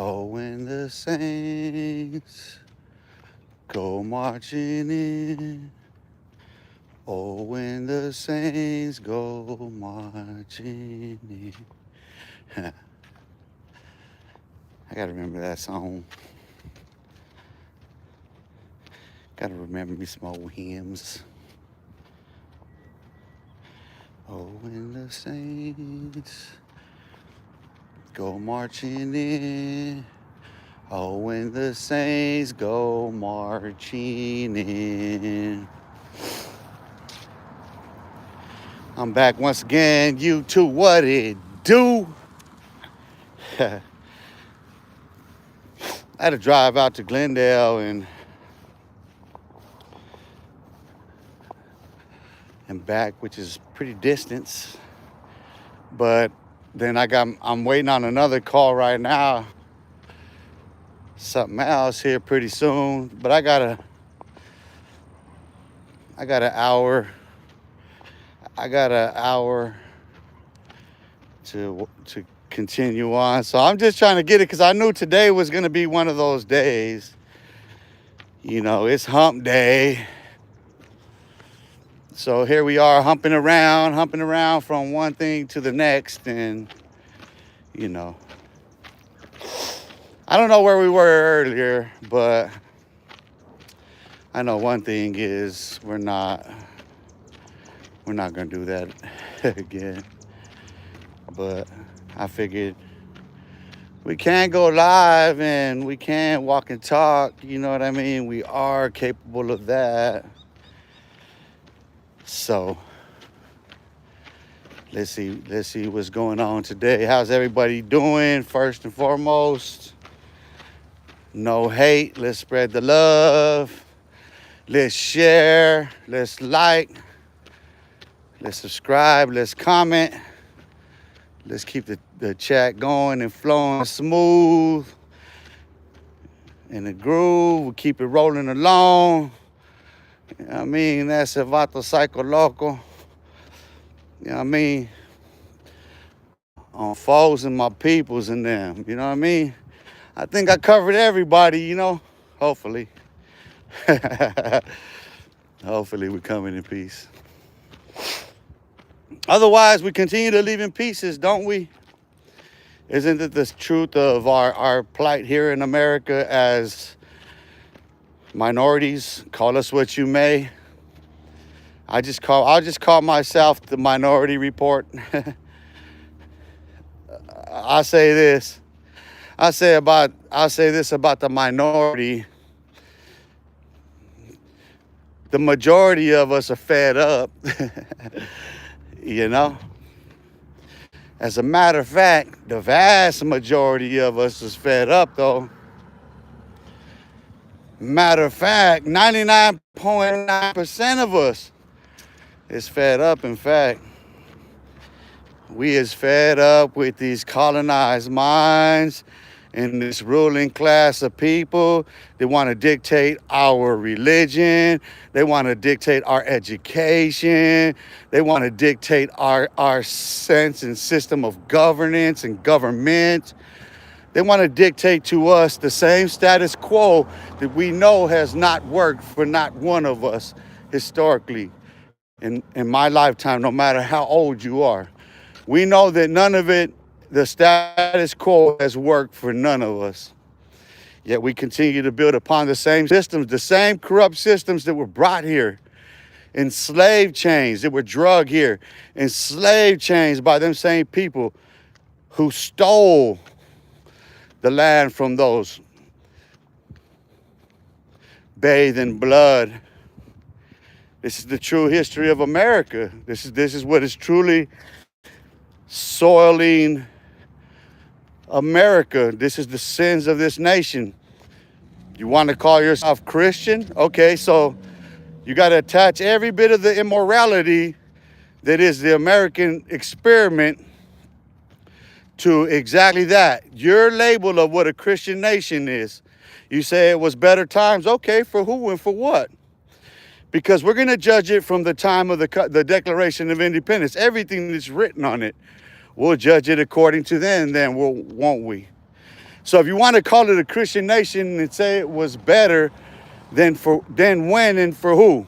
Oh, when the saints go marching in. Oh, when the saints go marching in. I gotta remember that song. Gotta remember me some old hymns. Oh, when the saints go marching in. Oh, when the saints go marching in. I'm back once again. You too, what it do? I had to drive out to Glendale and back, which is pretty distance. But then I'm waiting on another call right now. Something else here pretty soon. But I got an hour. I got an hour to continue on. So I'm just trying to get it because I knew today was gonna be one of those days. You know, it's hump day. So here we are humping around from one thing to the next. And, you know, I don't know where we were earlier, but I know one thing is we're not gonna do that again. But I figured we can go live and we can walk and talk, you know what I mean? We are capable of that. So let's see what's going on today. How's everybody doing? First and foremost, no hate. Let's spread the love. Let's share. Let's like. Let's subscribe. Let's comment. Let's keep the chat going and flowing smooth. In the groove. We'll keep it rolling along. You know what I mean? That's el vato psycho loco. You know what I mean? On foes and my peoples and them. You know what I mean? I think I covered everybody, you know? Hopefully. Hopefully we're coming in peace. Otherwise, we continue to live in pieces, don't we? Isn't it the truth of our plight here in America as minorities? Call us what you may. I'll just call myself the Minority Report. I say this about the minority. The majority of us are fed up. You know? As a matter of fact, the vast majority of us is fed up, though. Matter of fact, 99.9% of us is fed up. In fact, we is fed up with these colonized minds and this ruling class of people. They want to dictate our religion. They want to dictate our education. They want to dictate our sense and system of governance and government. They want to dictate to us the same status quo that we know has not worked for not one of us historically in my lifetime, no matter how old you are. We know that none of it, the status quo, has worked for none of us. Yet we continue to build upon the same systems, the same corrupt systems that were brought here in slave chains, that were drug here in slave chains by them same people who stole the land from those bathed in blood. This is the true history of America. This is what is truly soiling America. This is the sins of this nation. You want to call yourself Christian? Okay, so you got to attach every bit of the immorality that is the American experiment to exactly that. Your label of what a Christian nation is. You say it was better times. Okay, for who and for what? Because we're going to judge it from the time of the Declaration of Independence. Everything that's written on it, we'll judge it according to then, won't we? So if you want to call it a Christian nation and say it was better, then when and for who?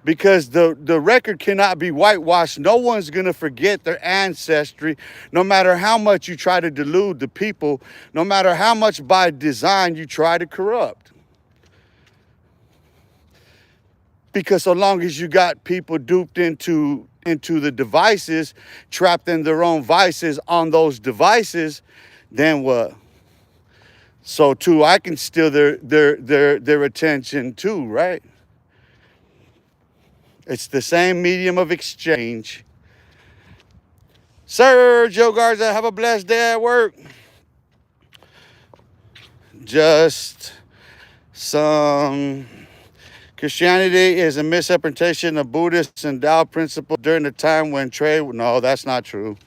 Because the record cannot be whitewashed. No one's going to forget their ancestry, no matter how much you try to delude the people, no matter how much by design you try to corrupt. Because so long as you got people duped into the devices, trapped in their own vices on those devices, then what? So too, I can steal their attention too, right? It's the same medium of exchange. Sir Joe Garza, have a blessed day at work. Just some Christianity is a misinterpretation of Buddhist and Tao principles during the time when trade. No, that's not true.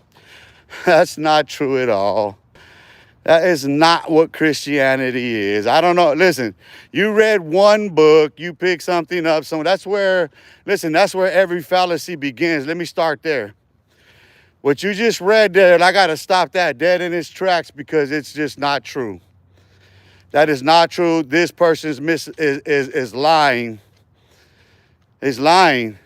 That's not true at all. That is not what Christianity is. I don't know. Listen, you read one book, you pick something up. So that's where every fallacy begins. Let me start there. What you just read there, I got to stop that dead in its tracks because it's just not true. That is not true. This person is lying. Is lying.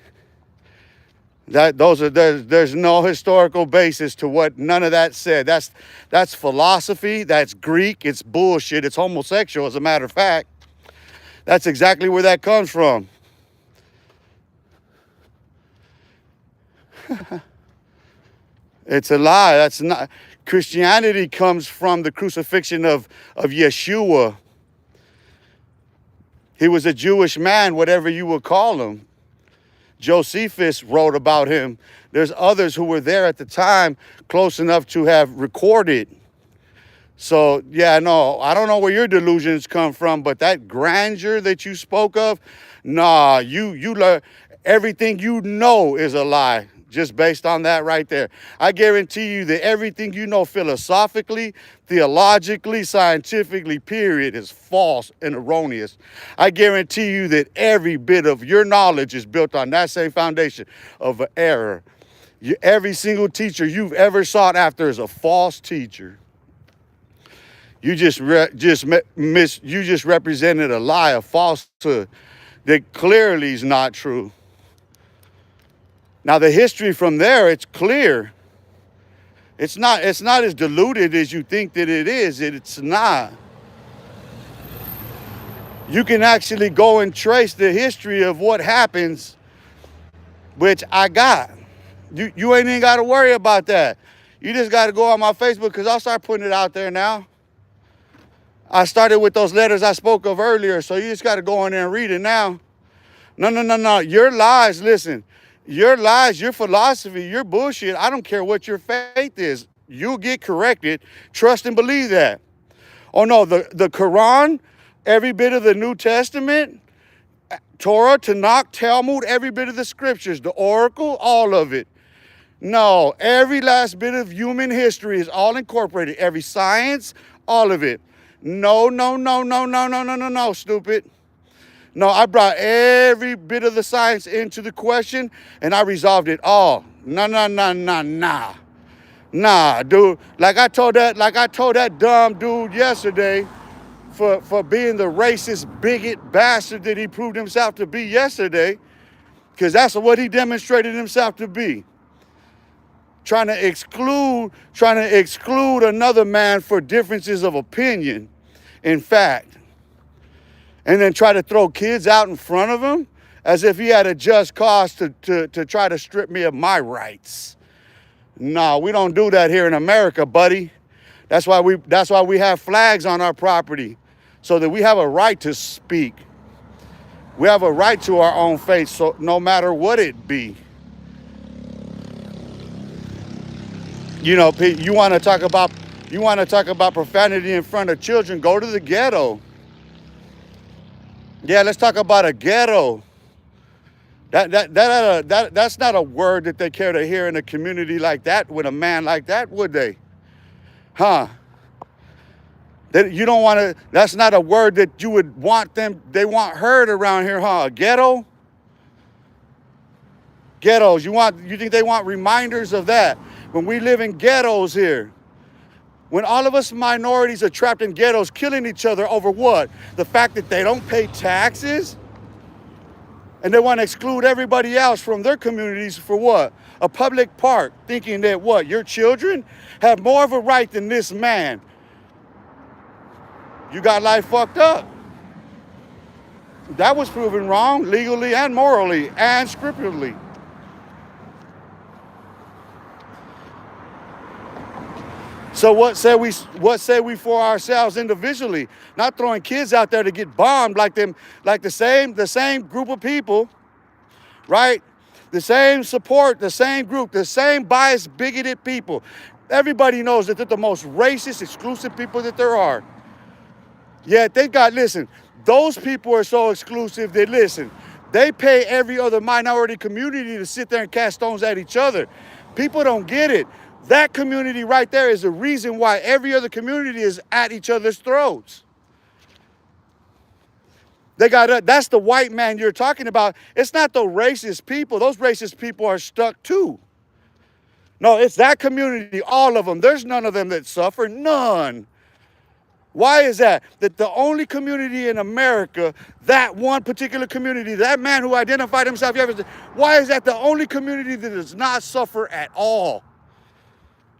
There's no historical basis to what none of that said. That's philosophy. That's Greek. It's bullshit. It's homosexual, as a matter of fact. That's exactly where that comes from. It's a lie. That's not. Christianity comes from the crucifixion of Yeshua. He was a Jewish man, whatever you would call him. Josephus wrote about him. There's others who were there at the time close enough to have recorded. So, yeah, no, I don't know where your delusions come from, but that grandeur that you spoke of, nah, you learn everything you know is a lie. Just based on that right there. I guarantee you that everything you know philosophically, theologically, scientifically, period, is false and erroneous. I guarantee you that every bit of your knowledge is built on that same foundation of an error. Every single teacher you've ever sought after is a false teacher. You just represented a lie, a falsehood that clearly is not true. Now the history from there, it's clear. It's not as diluted as you think that it is. It's not. You can actually go and trace the history of what happens, which I got. You ain't even got to worry about that. You just got to go on my Facebook because I'll start putting it out there now. I started with those letters I spoke of earlier, so you just got to go in there and read it now. No. Your lies, listen. Your lies, your philosophy, your bullshit, I don't care what your faith is. You'll get corrected. Trust and believe that. Oh, no, the Quran, every bit of the New Testament, Torah, Tanakh, Talmud, every bit of the scriptures, the Oracle, all of it. No, every last bit of human history is all incorporated. Every science, all of it. No, stupid. No, I brought every bit of the science into the question and I resolved it all. Nah, dude. Like I told that dumb dude yesterday for being the racist, bigot bastard that he proved himself to be yesterday, because that's what he demonstrated himself to be. Trying to exclude another man for differences of opinion, in fact. And then try to throw kids out in front of him as if he had a just cause to try to strip me of my rights. No, we don't do that here in America, buddy. That's why we have flags on our property, so that we have a right to speak. We have a right to our own faith, so no matter what it be. You know, you want to talk about profanity in front of children, go to the ghetto. Yeah, let's talk about a ghetto. That's not a word that they care to hear in a community like that with a man like that, would they? Huh? You don't want to. That's not a word that you would want them. They want heard around here, huh? A ghetto. Ghettos. You think they want reminders of that? When we live in ghettos here. When all of us minorities are trapped in ghettos killing each other over what? The fact that they don't pay taxes? And they want to exclude everybody else from their communities for what? A public park, thinking that what? Your children have more of a right than this man. You got life fucked up. That was proven wrong legally and morally and scripturally. So what say we for ourselves individually? Not throwing kids out there to get bombed like the same group of people, right? The same support, the same group, the same biased, bigoted people. Everybody knows that they're the most racist, exclusive people that there are. Yet listen, those people are so exclusive that, listen, they pay every other minority community to sit there and cast stones at each other. People don't get it. That community right there is the reason why every other community is at each other's throats. That's the white man you're talking about. It's not the racist people. Those racist people are stuck too. No, it's that community, all of them. There's none of them that suffer, none. Why is that? That the only community in America, that one particular community, that man who identified himself, why is that the only community that does not suffer at all?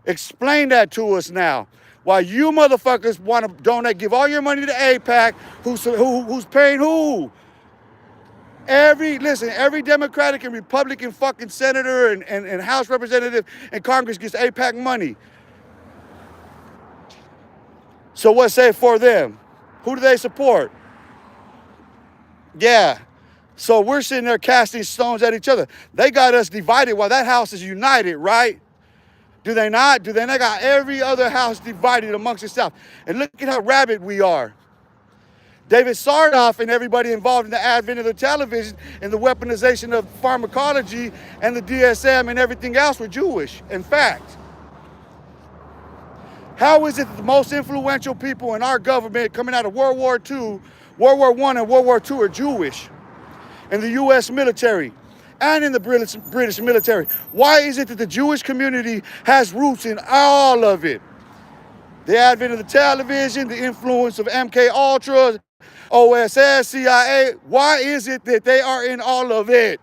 Explain that to us now. Why you motherfuckers want to donate, give all your money to AIPAC, who's paying who? Every Democratic and Republican fucking senator and House representative and Congress gets AIPAC money. So what say for them? Who do they support? Yeah. So we're sitting there casting stones at each other. They got us divided while that house is united, right? Do they not? Do they not got every other house divided amongst itself? And look at how rabid we are. David Sarnoff and everybody involved in the advent of the television and the weaponization of pharmacology and the DSM and everything else were Jewish. In fact, how is it that the most influential people in our government coming out of World War II, World War I and World War II are Jewish in the U.S. military and in the British military? Why is it that the Jewish community has roots in all of it? The advent of the television, the influence of MK Ultra, OSS, CIA. Why is it that they are in all of it?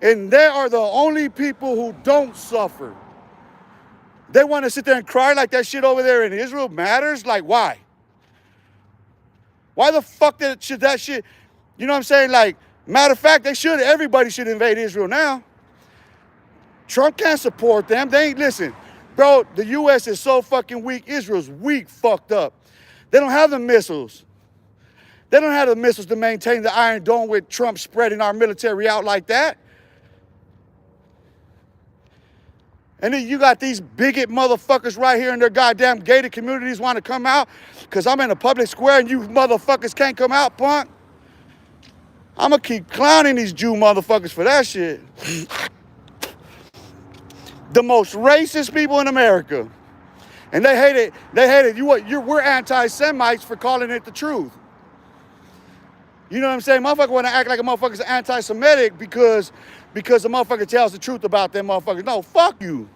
And they are the only people who don't suffer. They want to sit there and cry like that shit over there in Israel matters? Like, why? Why the fuck should that shit, you know what I'm saying? Like, matter of fact, everybody should invade Israel now. Trump can't support them. They ain't, listen, bro, the U.S. is so fucking weak. Israel's weak, fucked up. They don't have the missiles. They don't have the missiles to maintain the Iron Dome with Trump spreading our military out like that. And then you got these bigot motherfuckers right here in their goddamn gated communities want to come out because I'm in a public square and you motherfuckers can't come out, punk. I'm going to keep clowning these Jew motherfuckers for that shit. The most racist people in America. And they hate it. They hate it. We're anti-Semites for calling it the truth. You know what I'm saying? Motherfucker want to act like a motherfucker's anti-Semitic because the motherfucker tells the truth about them motherfuckers. No, fuck you.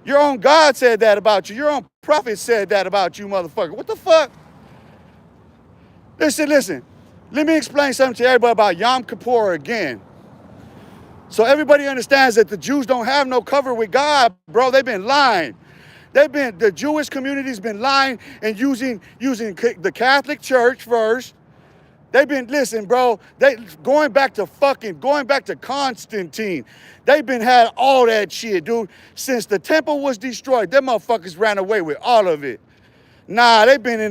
Your own God said that about you. Your own prophet said that about you, motherfucker. What the fuck? Listen. Let me explain something to everybody about Yom Kippur again. So everybody understands that the Jews don't have no cover with God, bro. They've been lying. The Jewish community's been lying and using the Catholic Church first. They've been, listen, bro, going back to Constantine. They've been had all that shit, dude. Since the temple was destroyed, them motherfuckers ran away with all of it. Nah, they played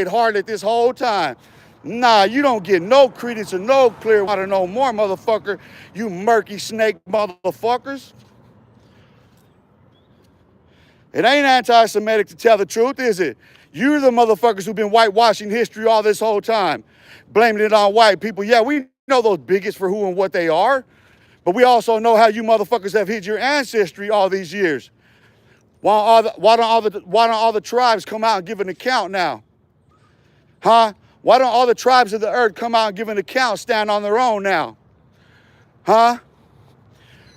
harlot this whole time. Nah, you don't get no credence or no clear water no more, motherfucker. You murky snake motherfuckers. It ain't anti-Semitic to tell the truth, is it? You're the motherfuckers who've been whitewashing history all this whole time, blaming it on white people. Yeah, we know those bigots for who and what they are, but we also know how you motherfuckers have hid your ancestry all these years. Why don't all the tribes come out and give an account now? Huh? Why don't all the tribes of the earth come out and give an account, stand on their own now? Huh?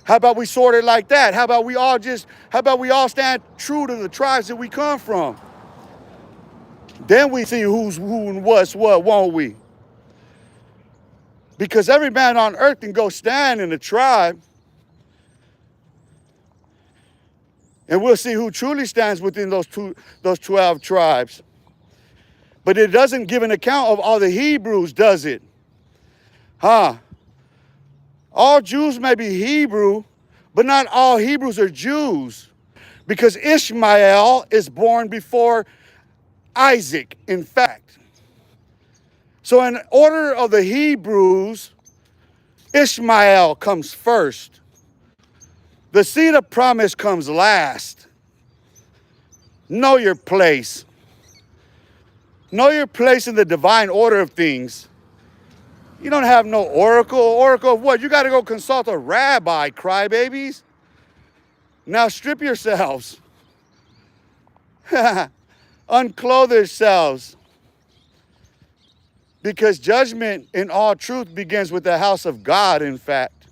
How about we sort it like that? How about we all stand true to the tribes that we come from? Then we see who's who and what's what, won't we? Because every man on earth can go stand in a tribe, and we'll see who truly stands within those 12 tribes. But it doesn't give an account of all the Hebrews, does it? Huh? All Jews may be Hebrew, but not all Hebrews are Jews. Because Ishmael is born before Isaac, in fact. So in order of the Hebrews, Ishmael comes first. The seed of promise comes last. Know your place. Know your place in the divine order of things. You don't have no oracle. Oracle of what? You got to go consult a rabbi, crybabies. Now strip yourselves. Unclothe yourselves. Because judgment in all truth begins with the house of God, in fact.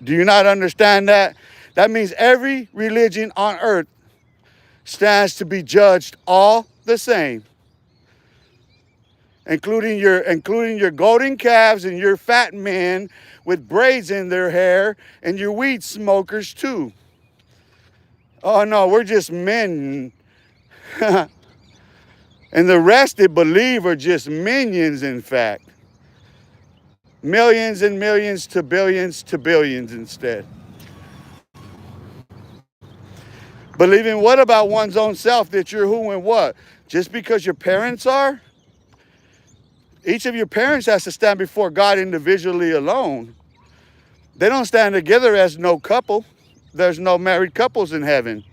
Do you not understand that? That means every religion on earth stands to be judged all the same. Including your golden calves and your fat men with braids in their hair and your weed smokers too. Oh no, we're just men. And the rest that believe are just minions, in fact. Millions and millions to billions instead. Believing what about one's own self, that you're who and what? Just because your parents are? Each of your parents has to stand before God individually alone. They don't stand together as no couple. There's no married couples in heaven.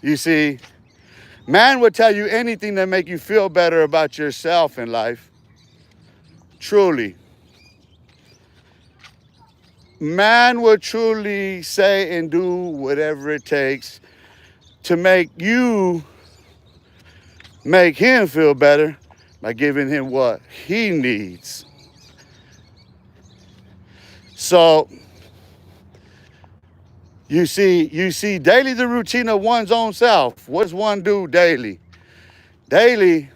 You see, man would tell you anything to make you feel better about yourself in life. Truly. Man would truly say and do whatever it takes to make him feel better by giving him what he needs. So, you see daily the routine of one's own self. What does one do daily? Daily,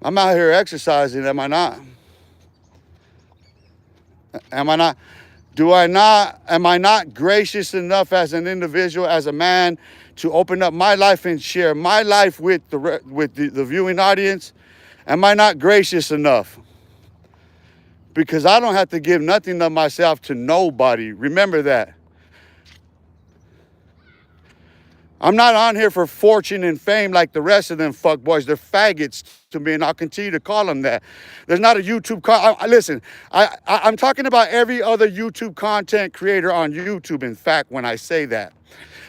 I'm out here exercising, am I not? Am I not? Am I not gracious enough as an individual, as a man, to open up my life and share my life with the viewing audience? Am I not gracious enough? Because I don't have to give nothing of myself to nobody. Remember that. I'm not on here for fortune and fame like the rest of them fuckboys. They're faggots to me, and I'll continue to call them that. There's not a YouTube... Listen, I'm talking about every other YouTube content creator on YouTube, in fact, when I say that.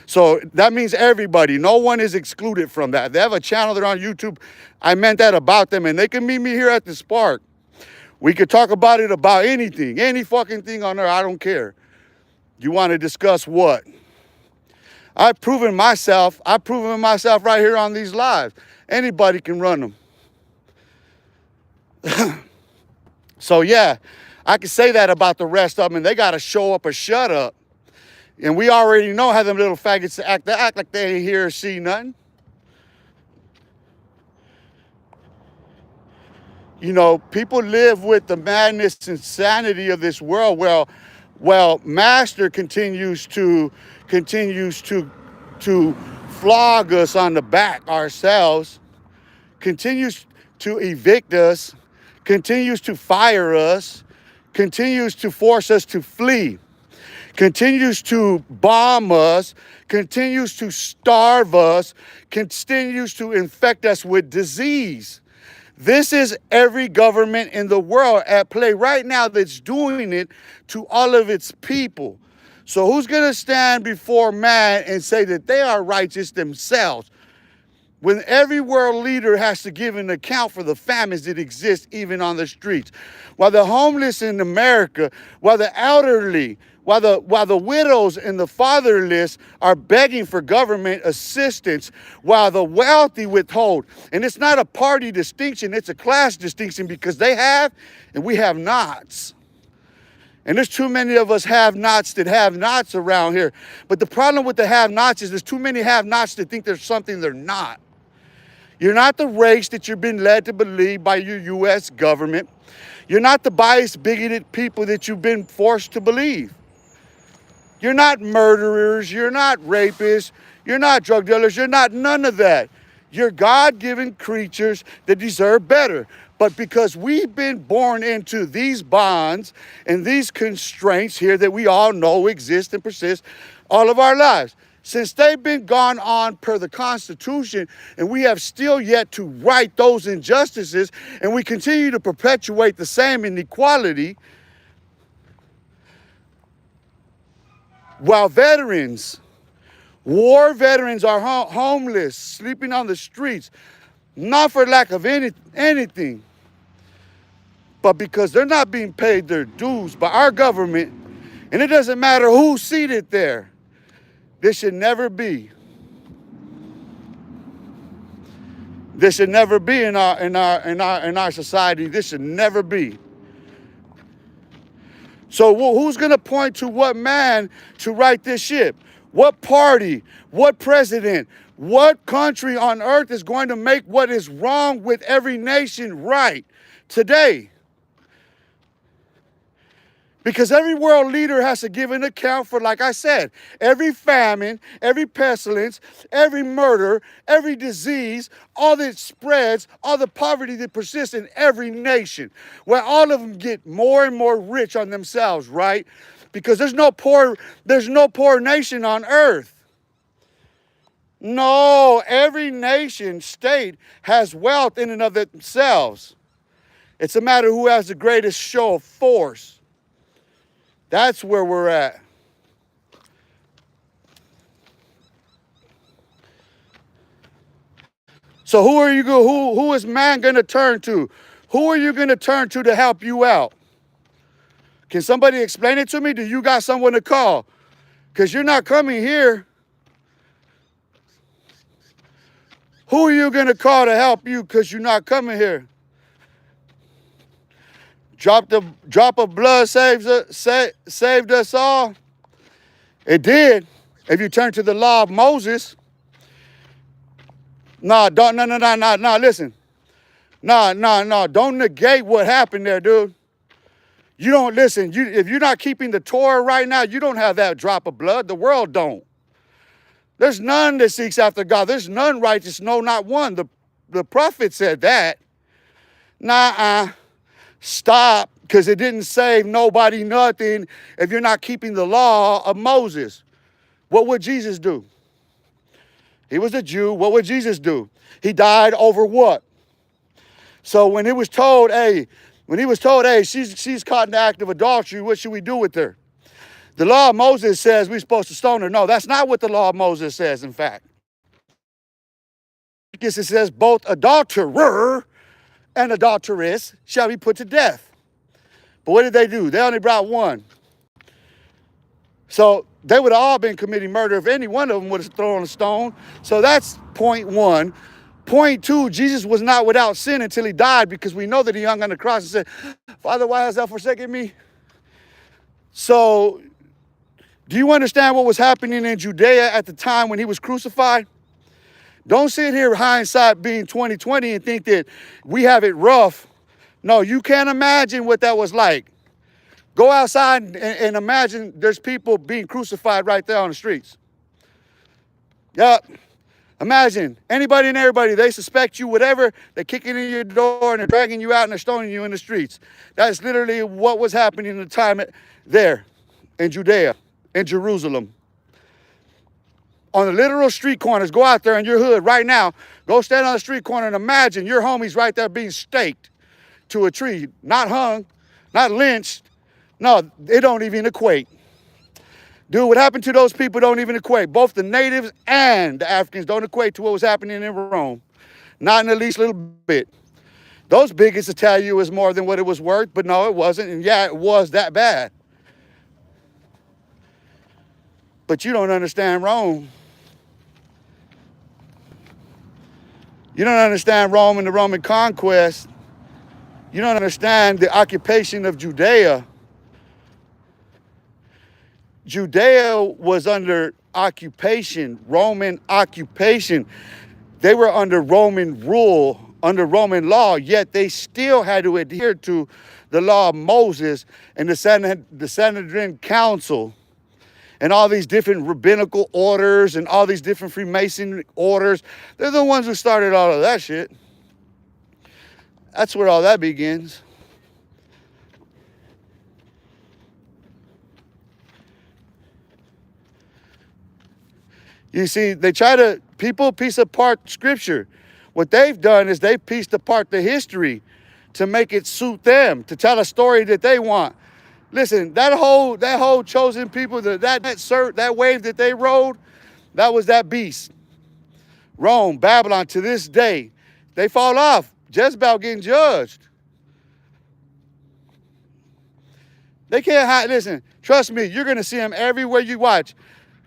So that means everybody. No one is excluded from that. They have a channel, they're on YouTube. I meant that about them, and they can meet me here at the Spark. We could talk about it about anything, any fucking thing on there. I don't care. You want to discuss what? I've proven myself right here on these lives. Anybody can run them. So yeah, I can say that about the rest of them, and they got to show up or shut up. And we already know how them little faggots act. They act like they ain't hear or see nothing. You know, people live with the madness and insanity of this world. Well, Master continues to flog us on the back ourselves, continues to evict us, continues to fire us, continues to force us to flee, continues to bomb us, continues to starve us, continues to infect us with disease. This is every government in the world at play right now that's doing it to all of its people. So who's going to stand before man and say that they are righteous themselves? when every world leader has to give an account for the famines that exist even on the streets. While the homeless in America, while the elderly, while the widows and the fatherless are begging for government assistance, while the wealthy withhold. And it's not a party distinction, it's a class distinction, because they have and we have nots. And there's too many of us have-nots that have nots around here. But the problem with the have-nots is there's too many have-nots that think there's something they're not. You're not the race that you've been led to believe by your U.S. government. You're not the biased, bigoted people that you've been forced to believe. You're not murderers. You're not rapists. You're not drug dealers. You're not none of that. You're God-given creatures that deserve better. But because we've been born into these bonds and these constraints here that we all know exist and persist all of our lives, since they've been gone on per the Constitution, and we have still yet to right those injustices, and we continue to perpetuate the same inequality, while veterans, war veterans are homeless, sleeping on the streets, not for lack of anything, but because they're not being paid their dues by our government, and it doesn't matter who's seated there. This should never be. This should never be in our society. This should never be. So who's going to point to what man to right this ship? What party? What president? What country on earth is going to make what is wrong with every nation right today? Because every world leader has to give an account for, like I said, every famine, every pestilence, every murder, every disease, all that spreads, all the poverty that persists in every nation, where all of them get more and more rich on themselves, right? Because there's no poor nation on earth. No, every nation, state has wealth in and of themselves. It's a matter of who has the greatest show of force. That's where we're at. So who is man going to turn to? Who are you going to turn to help you out? Can somebody explain it to me? Do you got someone to call? Because you're not coming here. Who are you going to call to help you because you're not coming here? Drop of blood saved us all. It did. If you turn to the law of Moses. No, listen. No. Don't negate what happened there, dude. You don't listen. If you're not keeping the Torah right now, you don't have that drop of blood. The world don't. There's none that seeks after God. There's none righteous, no, not one. The prophet said that. Stop, because it didn't save nobody nothing if you're not keeping the law of Moses. What would Jesus do? He was a Jew. What would Jesus do? He died over what? So when he was told, hey, she's caught in the act of adultery, what should we do with her? The law of Moses says we're supposed to stone her. No, that's not what the law of Moses says, in fact. It says both adulterer and adulteress shall be put to death. But what did they do? They only brought one. So they would have all been committing murder if any one of them would have thrown a stone. So that's point one. Point two, Jesus was not without sin until he died, because we know that he hung on the cross and said, Father, why hast thou forsaken me? So do you understand what was happening in Judea at the time when he was crucified? Don't sit here hindsight being 2020 and think that we have it rough. No, you can't imagine what that was like. Go outside and imagine there's people being crucified right there on the streets. Yep. Imagine anybody and everybody, they suspect you, whatever, they're kicking in your door and they're dragging you out and they're stoning you in the streets. That's literally what was happening in the time there in Judea, in Jerusalem. On the literal street corners, go out there in your hood right now. Go stand on the street corner and imagine your homies right there being staked to a tree. Not hung, not lynched. No, they don't even equate. Dude, what happened to those people don't even equate. Both the natives and the Africans don't equate to what was happening in Rome. Not in the least little bit. Those bigots will tell you it was more than what it was worth, but no, it wasn't. And yeah, it was that bad. But you don't understand Rome. You don't understand Rome and the Roman conquest. You don't understand the occupation of Judea. Judea was under occupation, Roman occupation. They were under Roman rule, under Roman law, yet they still had to adhere to the law of Moses and the Sanhedrin Council and all these different rabbinical orders and all these different Freemason orders. They're the ones who started all of that shit. That's where all that begins. You see, people piece apart scripture. What they've done is they've pieced apart the history to make it suit them, to tell a story that they want. Listen, that whole chosen people, that wave that they rode, that was that beast. Rome, Babylon, to this day, they fall off just about getting judged. They can't hide. Listen, trust me, you're gonna see them everywhere you watch.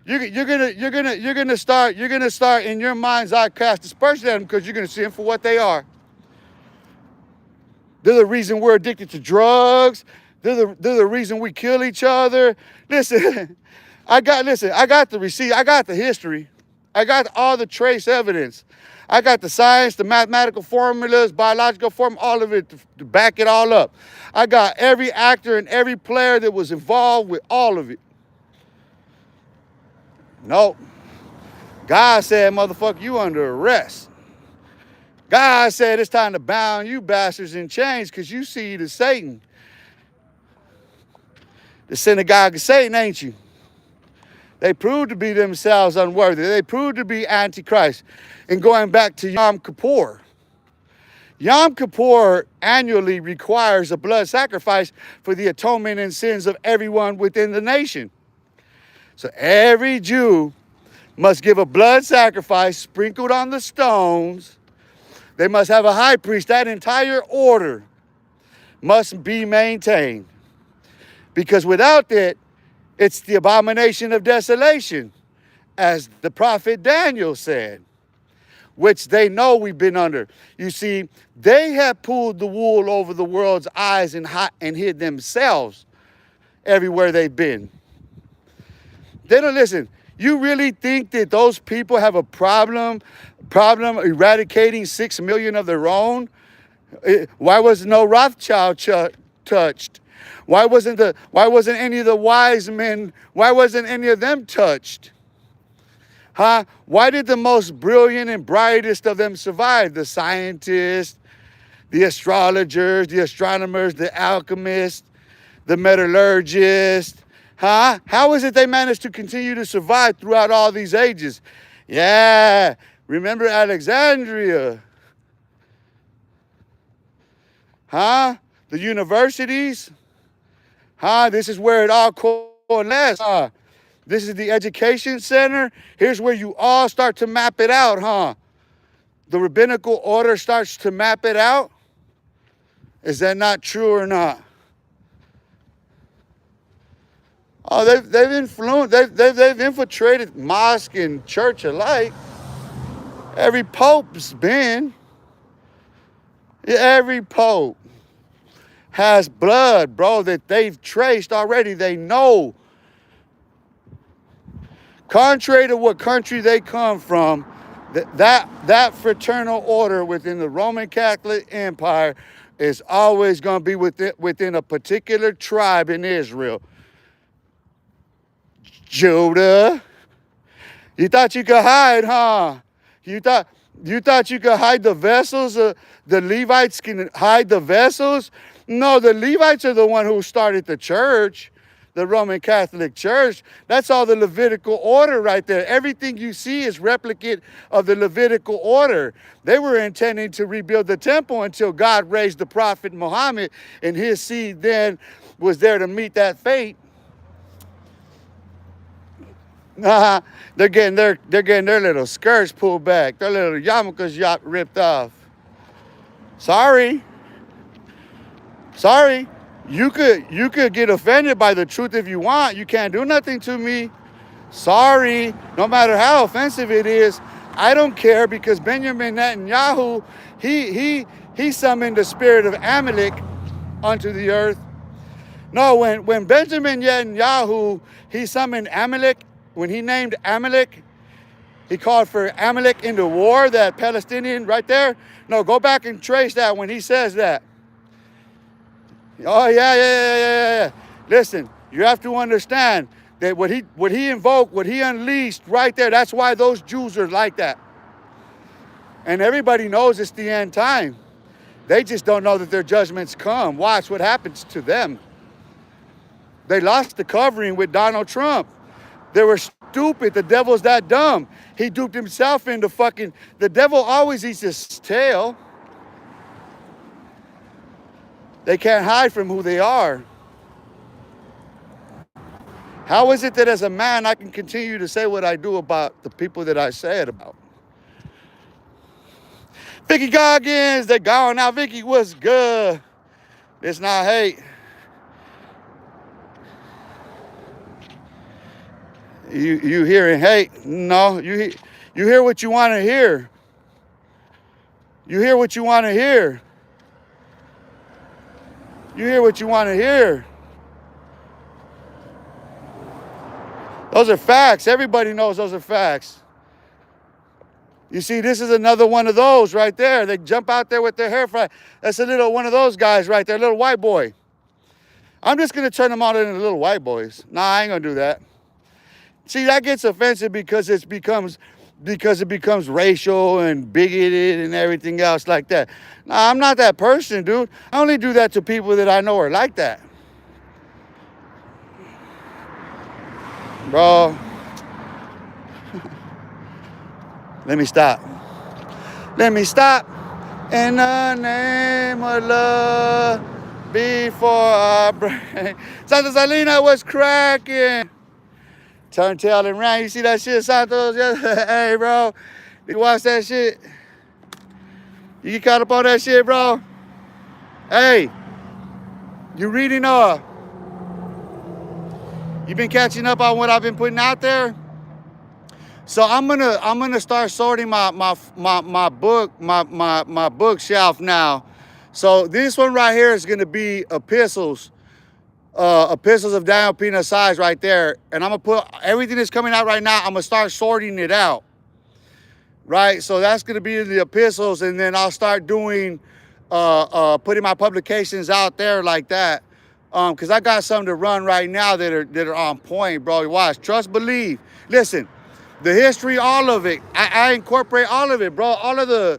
You're gonna start in your mind's eye cast aspersion at them because you're gonna see them for what they are. They're the reason we're addicted to drugs. They're the reason we kill each other. Listen, I got the receipt. I got the history. I got all the trace evidence. I got the science, the mathematical formulas, biological form, all of it to back it all up. I got every actor and every player that was involved with all of it. Nope. God said, motherfucker, you under arrest. God said it's time to bound you bastards in chains because you seed of Satan. The synagogue of Satan, ain't you? They proved to be themselves unworthy. They proved to be antichrist. And going back to Yom Kippur. Yom Kippur annually requires a blood sacrifice for the atonement and sins of everyone within the nation. So every Jew must give a blood sacrifice sprinkled on the stones. They must have a high priest. That entire order must be maintained. Because without it, it's the abomination of desolation, as the prophet Daniel said, which they know we've been under. You see, they have pulled the wool over the world's eyes and hid themselves everywhere they've been. They don't listen. You really think that those people have a problem eradicating 6 million of their own? Why was no Rothschild touched? Why wasn't any of the wise men, why wasn't any of them touched? Huh? Why did the most brilliant and brightest of them survive? The scientists, the astrologers, the astronomers, the alchemists, the metallurgists. Huh? How is it they managed to continue to survive throughout all these ages? Yeah, remember Alexandria? Huh? The universities? Huh? This is where it all coalesced. Huh? This is the education center. Here's where you all start to map it out, huh? The rabbinical order starts to map it out. Is that not true or not? Oh, they've infiltrated mosque and church alike. Every pope's been. Every pope has blood, bro, that they've traced already. They know. Contrary to what country they come from, that fraternal order within the Roman Catholic Empire is always going to be within a particular tribe in Israel. Judah. You thought you could hide, huh? You thought you could hide the vessels? The Levites can hide the vessels? No, the Levites are the one who started the church, the Roman Catholic Church. That's all the Levitical order right there. Everything you see is replicate of the Levitical order. They were intending to rebuild the temple until God raised the prophet Muhammad, and his seed then was there to meet that fate. Nah, they're getting their little skirts pulled back, their little yarmulkes ripped off. Sorry, sorry. You could get offended by the truth if you want. You can't do nothing to me. Sorry, no matter how offensive it is, I don't care because Benjamin Netanyahu, he summoned the spirit of Amalek onto the earth. No, when Benjamin Netanyahu, he summoned Amalek, when he named Amalek, he called for Amalek into war, that Palestinian right there. No, go back and trace that when he says that. Oh, yeah. Listen, you have to understand that what he invoked, what he unleashed right there, that's why those Jews are like that. And everybody knows it's the end time. They just don't know that their judgments come. Watch what happens to them. They lost the covering with Donald Trump. They were stupid. The devil's that dumb. He duped himself into fucking... The devil always eats his tail. They can't hide from who they are. How is it that as a man I can continue to say what I do about the people that I say it about? Vicky Goggins, they're gone now. Vicky, what's good? It's not hate. You hearing hate? No, you hear what you want to hear. You hear what you want to hear. You hear what you want to hear. Those are facts. Everybody knows those are facts. You see, this is another one of those right there. They jump out there with their hair fried. That's a little one of those guys right there, little white boy. I'm just going to turn them all into little white boys. Nah, I ain't going to do that. See, that gets offensive because it becomes racial and bigoted and everything else like that. Nah, I'm not that person, dude. I only do that to people that I know are like that. Bro. Let me stop. In the name of love, before I break. Santa Salina was cracking. Turntail and round. You see that shit, Santos? Hey, bro. You watch that shit? You get caught up on that shit, bro? Hey, you reading you been catching up on what I've been putting out there? So I'm gonna start sorting my bookshelf now. So this one right here is gonna be epistles of Daniel Pina Saiz right there, and I'm gonna put everything that's coming out right now. I'm gonna start sorting it out, right? So that's gonna be the epistles, and then I'll start doing putting my publications out there like that, because I got some to run right now that are on point, bro. Watch, trust, believe. Listen. The history, all of it. I incorporate all of it, bro. All of the...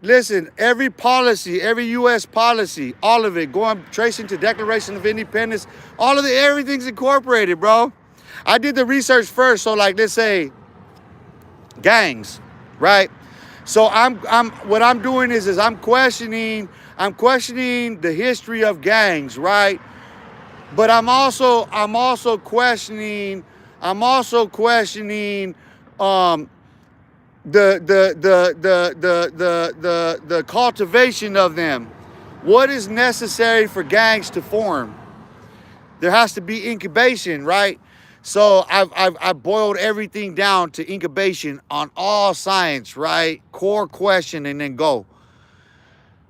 Listen, every policy, every U.S. policy, all of it, tracing to Declaration of Independence, all of everything's incorporated, bro. I did the research first, so like, let's say, gangs, right? So what I'm doing is I'm questioning the history of gangs, right? But I'm also questioning the cultivation of them. What is necessary for gangs to form? There has to be incubation, right? So I've boiled everything down to incubation on all science, right? Core question and then go.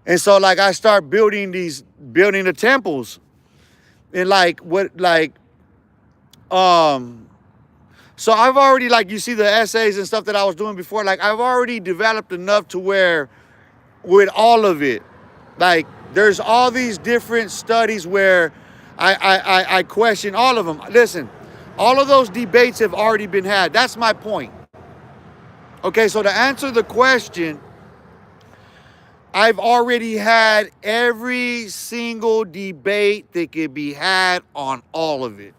And so like I start building the temples. And so I've already, like, you see the essays and stuff that I was doing before, like I've already developed enough to where with all of it, like there's all these different studies where I question all of them. Listen, all of those debates have already been had. That's my point. Okay, so to answer the question, I've already had every single debate that could be had on all of it.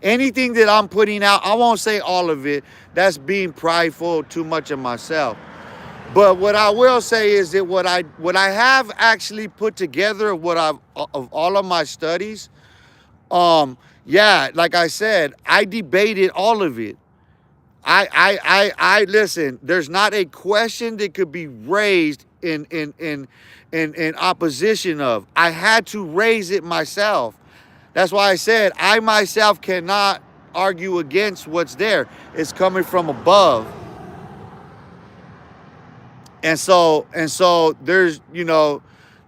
Anything that I'm putting out, I won't say all of it. That's being prideful too much of myself. But what I will say is that what I have actually put together, of all of my studies, Yeah, like I said, I debated all of it. I listen. There's not a question that could be raised in opposition of. I had to raise it myself. That's why I said I myself cannot argue against what's there. It's coming from above. And so there's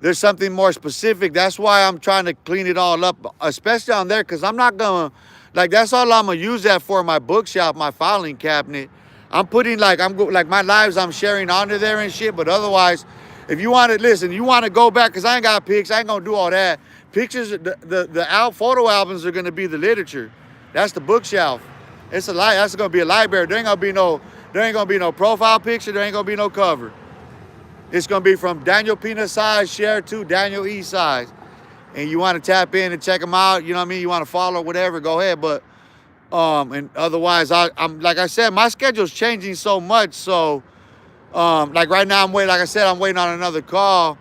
there's something more specific. That's why I'm trying to clean it all up, especially on there, because I'm not gonna that's all I'm gonna use that for, my bookshelf, my filing cabinet. I'm putting like my lives I'm sharing onto there and shit. But otherwise, if you want to listen, you want to go back, because I ain't got pics. I ain't gonna do all that. Pictures, the photo albums are gonna be the literature. That's the bookshelf. That's gonna be a library. There ain't gonna be no profile picture. There ain't gonna be no cover. It's gonna be from Daniel Pina Saiz share to Daniel E Saiz. And you want to tap in and check them out, you know what I mean? You want to follow, whatever, go ahead. But and otherwise, I'm like I said, my schedule's changing so much. So like right now, I'm waiting on another call,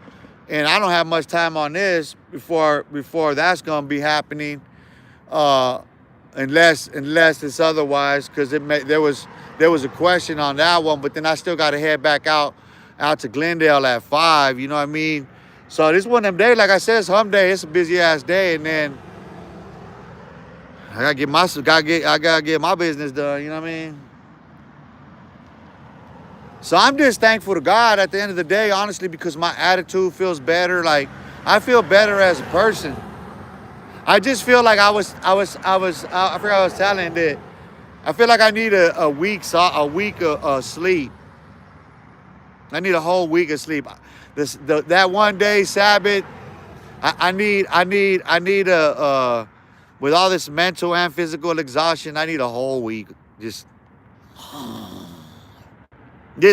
and I don't have much time on this before that's gonna be happening. Unless it's otherwise, because there was a question on that one, but then I still got to head back out to Glendale at 5. You know what I mean? So this one of them days, like I said, it's hump day. It's a busy ass day, and then I gotta get my business done. You know what I mean? So I'm just thankful to God at the end of the day, honestly, because my attitude feels better. Like I feel better as a person. I just feel like I forgot I was telling that I feel like I need a week of sleep. I need a whole week of sleep. That one day Sabbath, I need a with all this mental and physical exhaustion, I need a whole week. Just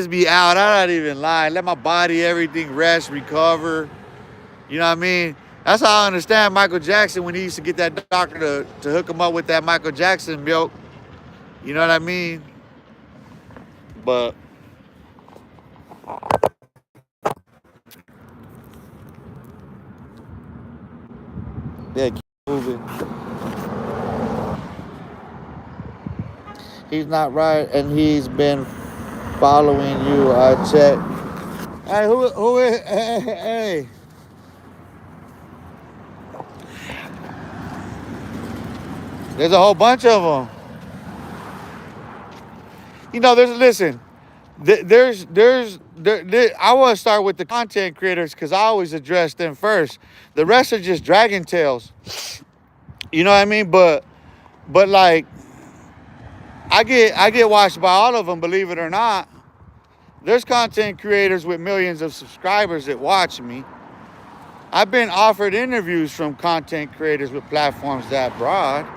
be out. I'm not even lying. Let my body, everything rest, recover. You know what I mean? That's how I understand Michael Jackson when he used to get that doctor to hook him up with that Michael Jackson milk. You know what I mean? But yeah, keep moving. He's not right, and he's been following you. I check. Hey, who is? Hey. There's a whole bunch of them. Listen. I want to start with the content creators, because I always address them first. The rest are just dragon tails. You know what I mean? But like, I get watched by all of them, believe it or not. There's content creators with millions of subscribers that watch me. I've been offered interviews from content creators with platforms that broad.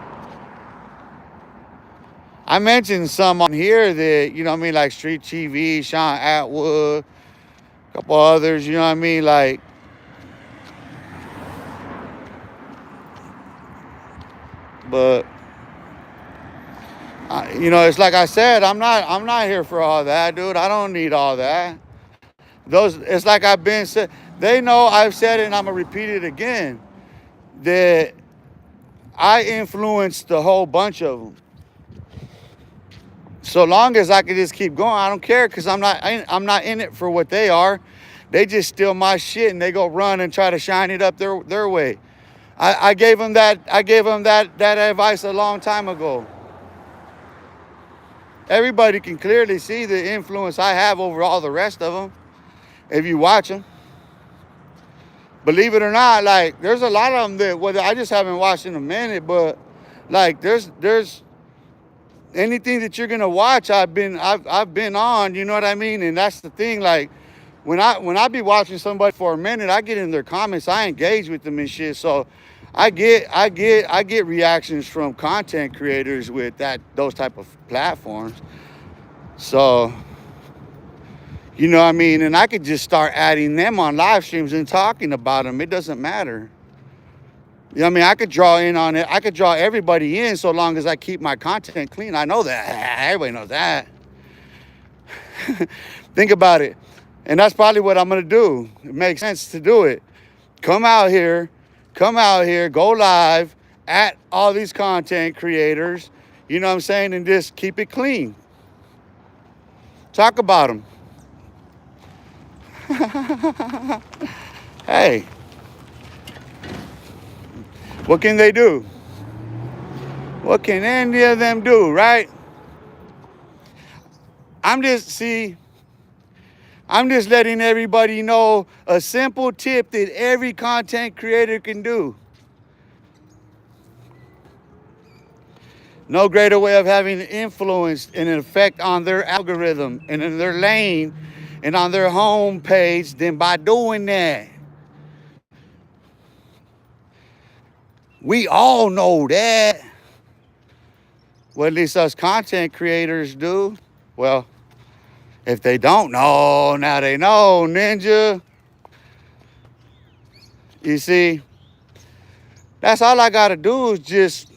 I mentioned some on here that, you know what I mean, like Street TV, Sean Atwood, a couple others, you know what I mean, like, but it's like I said, I'm not here for all that, dude. I don't need all that. It's like I've been said. They know I've said it, and I'm gonna repeat it again, that I influenced a whole bunch of them. So long as I can just keep going, I don't care, because I'm not in it for what they are. They just steal my shit and they go run and try to shine it up their way. I gave them that advice a long time ago. Everybody can clearly see the influence I have over all the rest of them if you watch them. Believe it or not, like, there's a lot of them that, well, I just haven't watched in a minute, but like there's anything that you're gonna watch, I've been on, you know what I mean? And that's the thing, like, when I be watching somebody for a minute, I get in their comments, I engage with them and shit. So I get reactions from content creators with those type of platforms. So, you know what I mean? And I could just start adding them on live streams and talking about them. It doesn't matter. You know what I mean? I could draw in on it. I could draw everybody in so long as I keep my content clean. I know that. Everybody knows that. Think about it. And that's probably what I'm going to do. It makes sense to do it. Come out here, go live, at all these content creators, you know what I'm saying, and just keep it clean. Talk about them. Hey, what can they do? What can any of them do, right? I'm just letting everybody know a simple tip that every content creator can do. No greater way of having influence and an effect on their algorithm and in their lane and on their home page than by doing that. We all know that. Well, at least us content creators do. Well, if they don't know, now they know, ninja. You see, that's all I gotta do is just,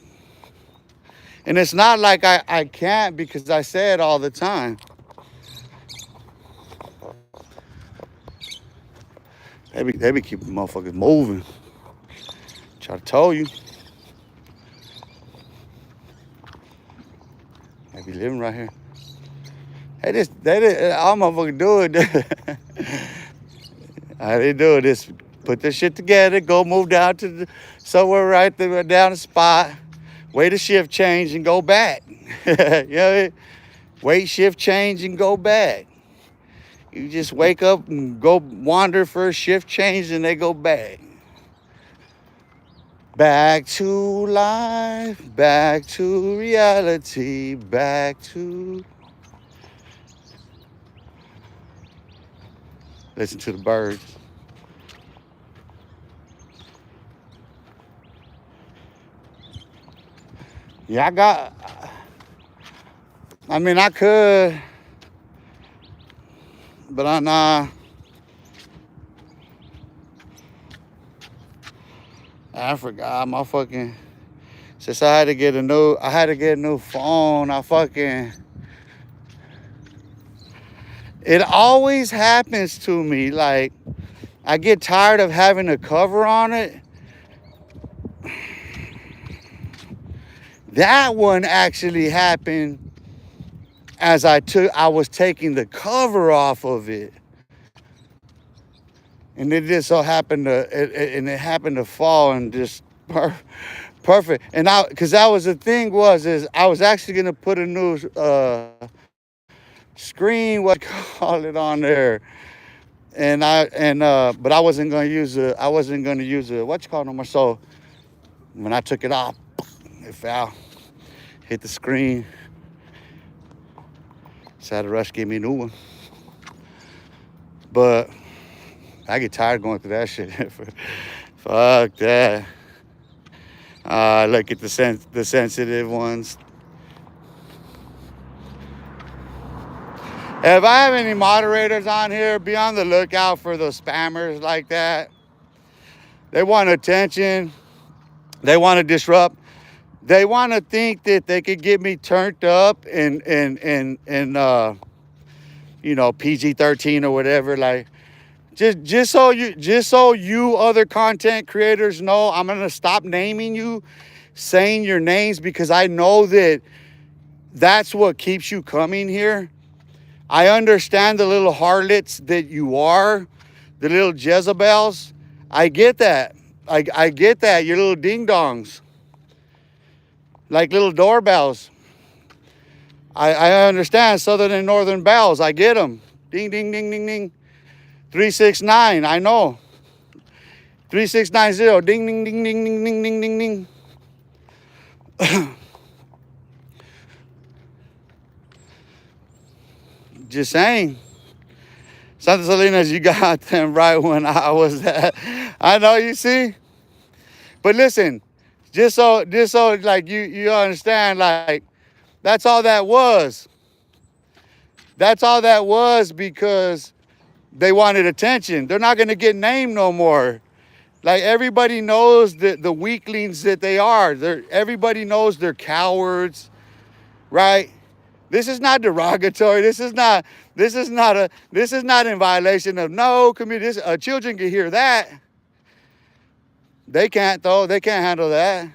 and it's not like I can't because I say it all the time. They be keeping motherfuckers moving. Try to tell you. They be living right here. All motherfuckers do it. How they do it is put this shit together, go move down to somewhere right there, down the spot, wait a shift change and go back. You know, wait, shift change and go back. You just wake up and go wander for a shift change and they go back. Back to life, back to reality, back to... Listen to the birds. Yeah, I could, but I'm not. I forgot my fucking, since I had to get a new phone, it always happens to me. Like, I get tired of having a cover on it. That one actually happened as I was taking the cover off of it. And it just so happened it happened to fall and just perfect. And because that was the thing is I was actually gonna put a new screen, what call it, on there, but I wasn't gonna use what you call it no more. So when I took it off, it fell, hit the screen. So I had to rush give me a new one. But I get tired going through that shit. Fuck that. Look at the sensitive ones. If I have any moderators on here, be on the lookout for those spammers like that. They want attention. They want to disrupt. They want to think that they could get me turned up in PG-13 or whatever. Like, just so you other content creators know, I'm gonna stop naming you, saying your names, because I know that's what keeps you coming here. I understand the little harlots that you are, the little Jezebels. I get that. I get that. You're little ding-dongs. Like little doorbells. I understand southern and northern bells. I get them. Ding, ding, ding, ding, ding. 369, I know. 3690, ding, ding, ding, ding, ding, ding, ding, ding, ding. Just saying. Santa Salinas, you got them right when I was at. I know, you see. But listen, just so like you understand, like, that's all that was. That's all that was, because they wanted attention. They're not gonna get named no more. Like, everybody knows the weaklings that they are. Everybody knows they're cowards, right? This is not derogatory. This is not in violation of no community. Children can hear that. They can't though. They can't handle that.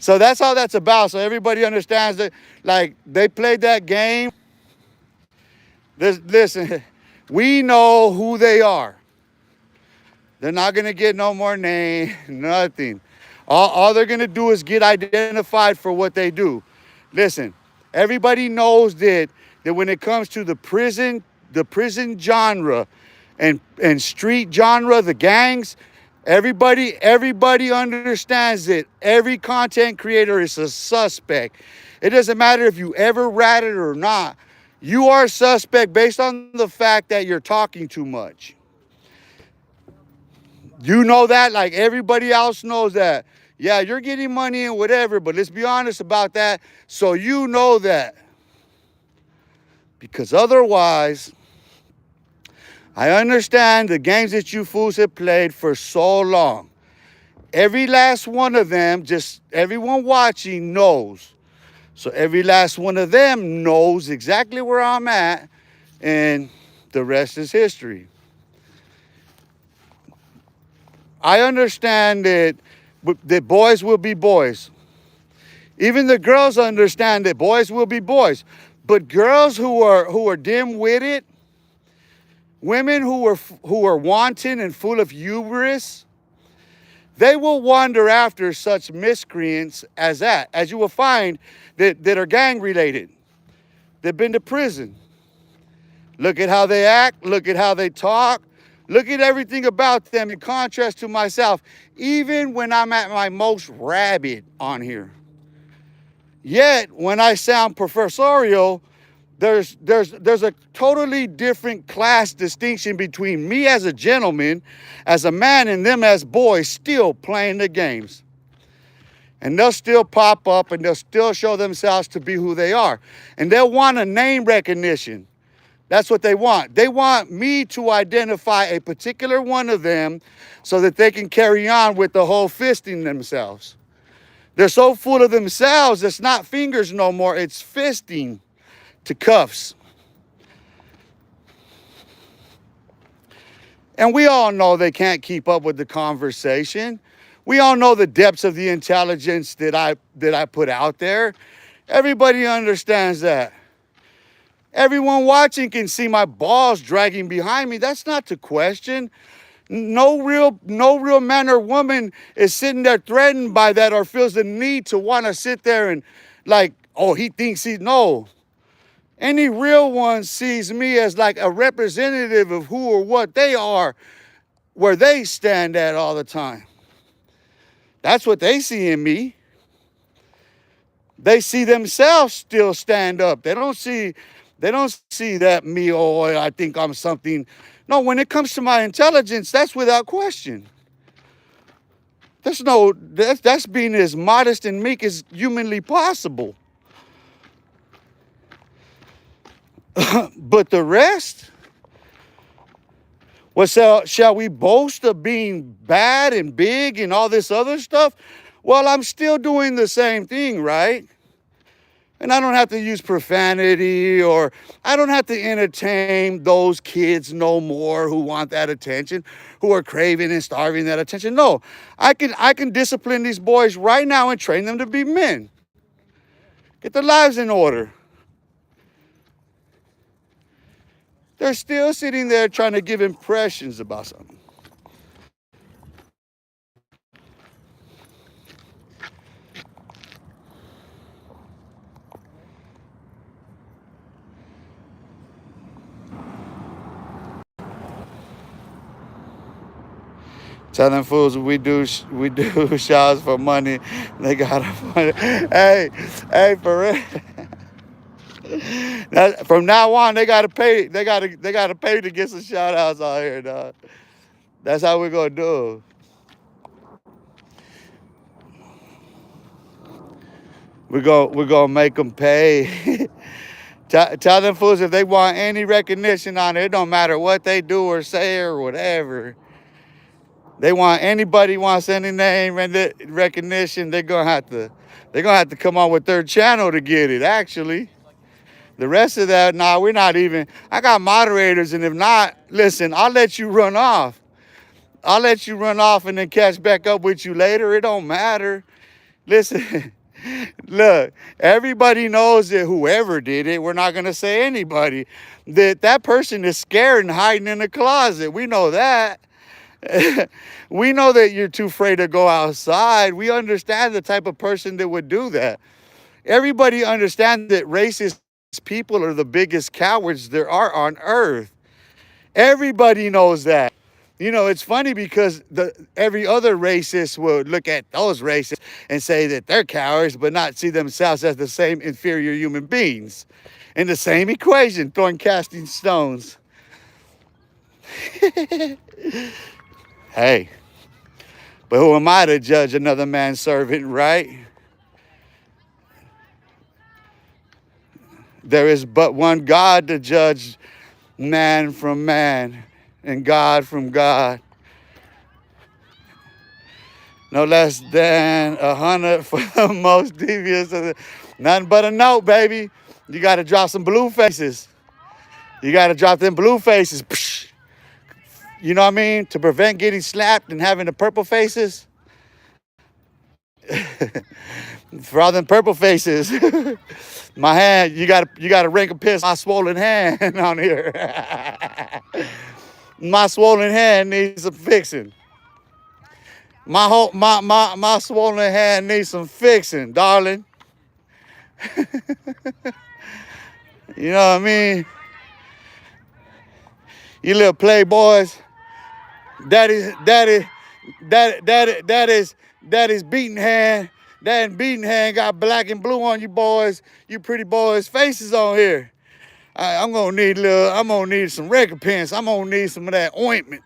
So that's all that's about. So everybody understands that, like, they played that game. Listen, we know who they are. They're not going to get no more name, nothing. All they're going to do is get identified for what they do. Listen, everybody knows that when it comes to the prison genre and street genre, the gangs, everybody understands that every content creator is a suspect. It doesn't matter if you ever ratted or not. You are a suspect based on the fact that you're talking too much. You know that, like everybody else knows that. Yeah, you're getting money and whatever, but let's be honest about that. So you know that. Because otherwise, I understand the games that you fools have played for so long. Every last one of them, just everyone watching knows. So every last one of them knows exactly where I'm at, and the rest is history. I understand that boys will be boys. Even the girls understand that boys will be boys. But girls who are dim-witted, women who are wanton and full of hubris, they will wander after such miscreants as that, as you will find that are gang-related. They've been to prison. Look at how they act. Look at how they talk. Look at everything about them in contrast to myself, even when I'm at my most rabid on here. Yet, when I sound professorial, there's a totally different class distinction between me as a gentleman, as a man, and them as boys still playing the games. And they'll still pop up and they'll still show themselves to be who they are. And they'll want a name recognition. That's what they want. They want me to identify a particular one of them so that they can carry on with the whole fisting themselves. They're so full of themselves, it's not fingers no more, it's fisting to cuffs. And we all know they can't keep up with the conversation. We all know the depths of the intelligence that I put out there. Everybody understands that. Everyone watching can see my balls dragging behind me. That's not to question. No real man or woman is sitting there threatened by that or feels the need to want to sit there and like, oh, he thinks no. Any real one sees me as like a representative of who or what they are, where they stand at all the time. That's what they see in me. They see themselves still stand up. They don't see that me, oh, I think I'm something. No, when it comes to my intelligence, that's without question. That's being as modest and meek as humanly possible. But the rest, shall we boast of being bad and big and all this other stuff? Well, I'm still doing the same thing, right? And I don't have to use profanity, or I don't have to entertain those kids no more who want that attention, who are craving and starving that attention. No, I can discipline these boys right now and train them to be men. Get their lives in order. They're still sitting there trying to give impressions about something. Tell them fools we do showers for money. They got money. Hey, for real. From now on, they gotta pay. They gotta pay to get some shout outs out here, dog. That's how we're gonna do. We're gonna make them pay. Tell them fools if they want any recognition on it. It don't matter what they do or say or whatever. They want anybody wants any name and recognition. They're gonna have to come on with their channel to get it. Actually, the rest of that, nah, we're not even. I got moderators, and if not, listen, I'll let you run off. I'll let you run off and then catch back up with you later. It don't matter. Listen, look, everybody knows that whoever did it, we're not going to say anybody, that person is scared and hiding in the closet. We know that. We know that you're too afraid to go outside. We understand the type of person that would do that. Everybody understands that racist people are the biggest cowards there are on earth. Everybody knows that. You know, it's funny because every other racist would look at those racists and say that they're cowards, but not see themselves as the same inferior human beings. In the same equation, casting stones. Hey, but who am I to judge another man's servant, right? There is but one God to judge man from man and God from God. No less than 100 for the most devious of the, nothing but a note, baby. You got to drop some blue faces. You got to drop them blue faces. You know what I mean? To prevent getting slapped and having the purple faces. For all them purple faces. My hand, you got to wrinkle piss my swollen hand on here. My swollen hand needs some fixing. My swollen hand needs some fixing, darling. You know what I mean? You little playboys. Daddy's beating hand. That beating hand got black and blue on you boys. You pretty boys' faces on here. I'm gonna need some recompense. I'm gonna need some of that ointment.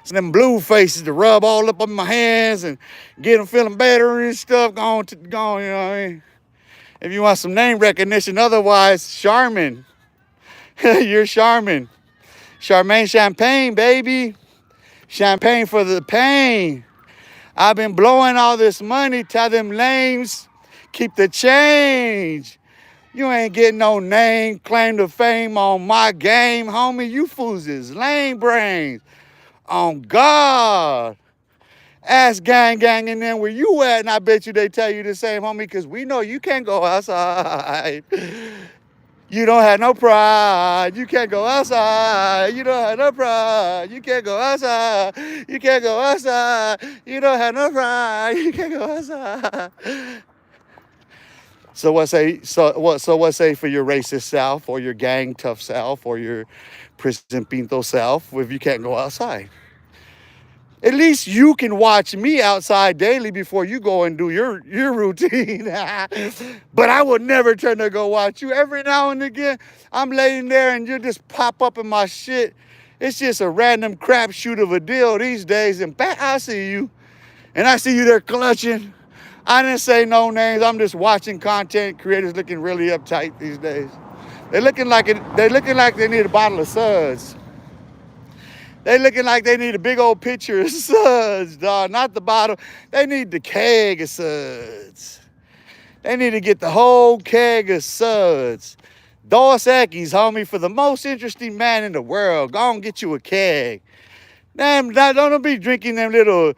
Some of them blue faces to rub all up on my hands and get them feeling better and stuff. Going, you know what I mean? If you want some name recognition, otherwise, Charmin. You're Charmin. Charmaine Champagne, baby. Champagne for the pain. I've been blowing all this money. Tell them lames, keep the change. You ain't getting no name, claim to fame on my game, homie. You fools is lame brains. On God. Ask gang in there where you at, and I bet you they tell you the same, homie, because we know you can't go outside. You don't have no pride. You can't go outside. You don't have no pride. You can't go outside. You can't go outside. You don't have no pride. You can't go outside. So what say for your racist self or your gang tough self or your prison pinto self if you can't go outside? At least you can watch me outside daily before you go and do your routine. But I would never turn to go watch you. Every now and again, I'm laying there and you just pop up in my shit. It's just a random crapshoot of a deal these days. And I see you. And I see you there clutching. I didn't say no names. I'm just watching content creators looking really uptight these days. They're looking like they need a bottle of suds. They looking like they need a big old pitcher of suds, dog. Not the bottle. They need the keg of suds. They need to get the whole keg of suds. Dos Equis, homie, for the most interesting man in the world. Go on, get you a keg. Damn, don't be drinking them little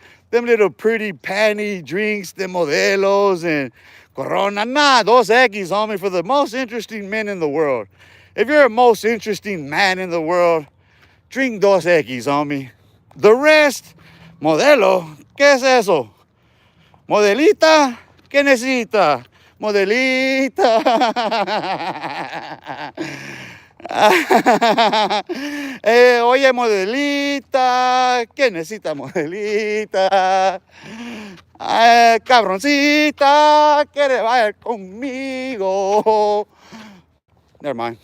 pretty panty drinks, them modelos and Corona. Nah, Dos Equis, homie, for the most interesting men in the world. If you're a most interesting man in the world, drink Dos Equis, homie. The rest, modelo, ¿qué es eso? Modelita, ¿qué necesita? Modelita. Oye, modelita, ¿qué necesita, modelita? Cabroncita, ¿quiere bailar conmigo? Never mind.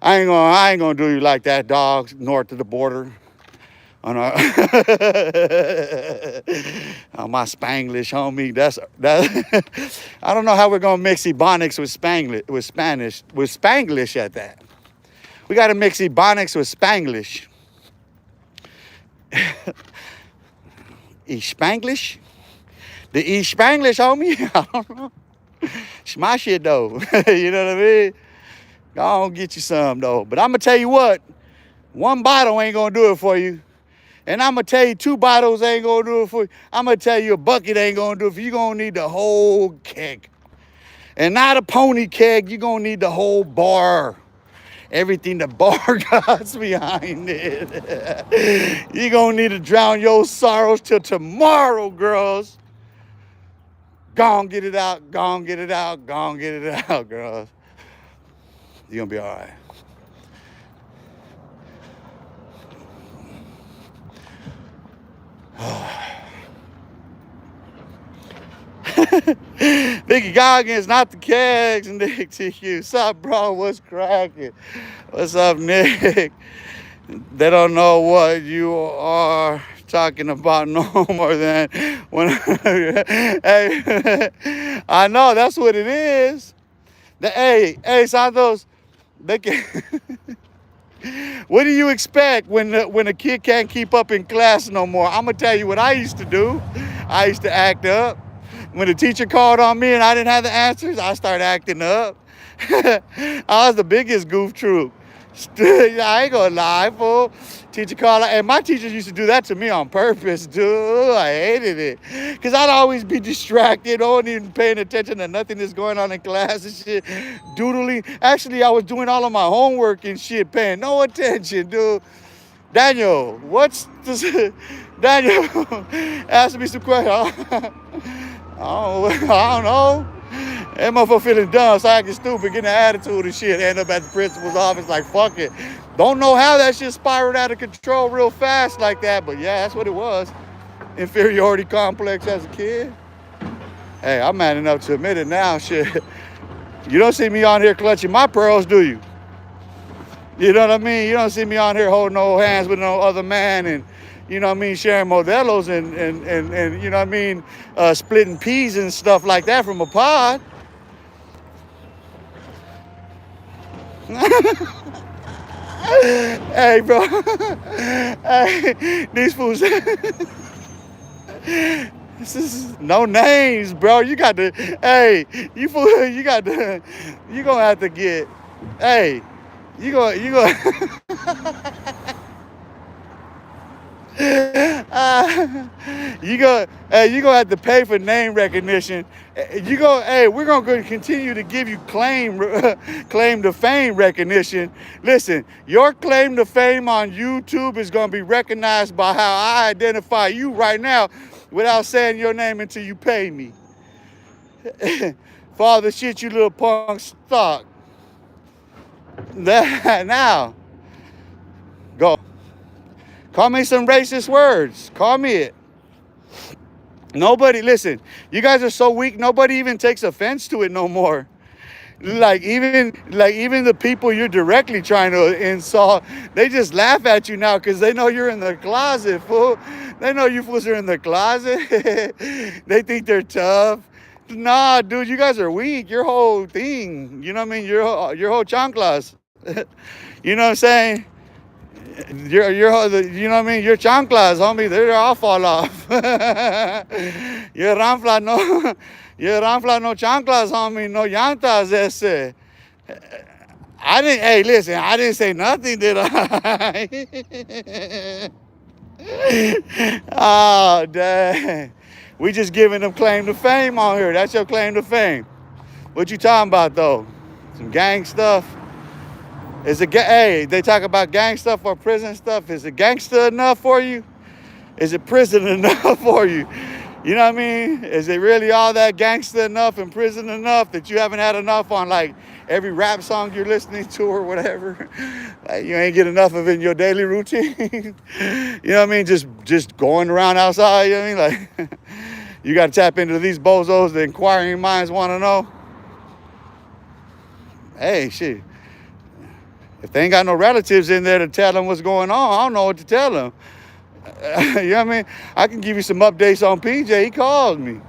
I ain't gonna do you like that, dog. North of the border, on our on my Spanglish, homie. That's. I don't know how we're gonna mix Ebonics with Spanglish at that. We gotta mix Ebonics with Spanglish. Spanglish? The Spanglish, homie. I don't know. It's my shit though. You know what I mean? Go on, get you some though. But I'm gonna tell you what, one bottle ain't gonna do it for you. And I'm going to tell you 2 bottles ain't going to do it for you. I'm going to tell you a bucket ain't going to do it for you. You're going to need the whole keg. And not a pony keg. You're going to need the whole bar. Everything the bar got behind it. You're going to need to drown your sorrows till tomorrow, girls. Go on, get it out. Go on, get it out. Go on, get it out, girls. You're going to be all right. Nicky Goggins, not the kegs, Nick TQ. What's up, bro? What's cracking? What's up, Nick? They don't know what you are talking about no more than when. Hey, I know that's what it is. Hey, Santos, they can. What do you expect when a kid can't keep up in class no more? I'm gonna tell you what I used to do. I used to act up. When the teacher called on me and I didn't have the answers, I started acting up. I was the biggest goof troop. I ain't gonna lie, fool. Teacher called, and my teachers used to do that to me on purpose, dude. I hated it. Because I'd always be distracted, wasn't even paying attention to nothing that's going on in class and shit. Doodling. Actually, I was doing all of my homework and shit, paying no attention, dude. Daniel, what's this? Daniel, ask me some questions. I don't know. That motherfucker feeling dumb, so acting stupid, getting an attitude and shit. End up at the principal's office like, fuck it. Don't know how that shit spiraled out of control real fast like that, but yeah, that's what it was. Inferiority complex as a kid. Hey, I'm man enough to admit it now, shit. You don't see me on here clutching my pearls, do you? You know what I mean? You don't see me on here holding no hands with no other man and, you know what I mean, sharing Modelos and you know what I mean, splitting peas and stuff like that from a pod. Hey, bro. Hey, these fools. This is no names, bro. You got to, hey, you fool, you got to, you gonna have to get, hey, you go. You gonna have to pay for name recognition. Hey, we're gonna continue to give you claim to fame recognition. Listen, your claim to fame on YouTube is gonna be recognized by how I identify you right now, without saying your name until you pay me. Father, shit, you little punk stock. Now, go. Call me some racist words. Call me it. Nobody, listen, you guys are so weak, nobody even takes offense to it no more. Like even the people you're directly trying to insult, they just laugh at you now because they know you're in the closet, fool. They know you fools are in the closet. They think they're tough. Nah, dude, you guys are weak. Your whole thing, you know what I mean? Your whole chanclas. You know what I'm saying? You know what I mean? Your chanclas, homie, they're all fall off. Your ranfla no chanclas, homie, no llantas ese. Hey, listen, I didn't say nothing, did I? Oh, dang. We just giving them claim to fame on here. That's your claim to fame. What you talking about, though? Some gang stuff? Hey, they talk about gang stuff or prison stuff. Is it gangster enough for you? Is it prison enough for you? You know what I mean? Is it really all that gangster enough and prison enough that you haven't had enough on like every rap song you're listening to or whatever? Like you ain't get enough of it in your daily routine. You know what I mean? Just going around outside, you know what I mean? Like you got to tap into these bozos the inquiring minds want to know. Hey, shit. If they ain't got no relatives in there to tell them what's going on, I don't know what to tell them. You know what I mean? I can give you some updates on PJ. He called me.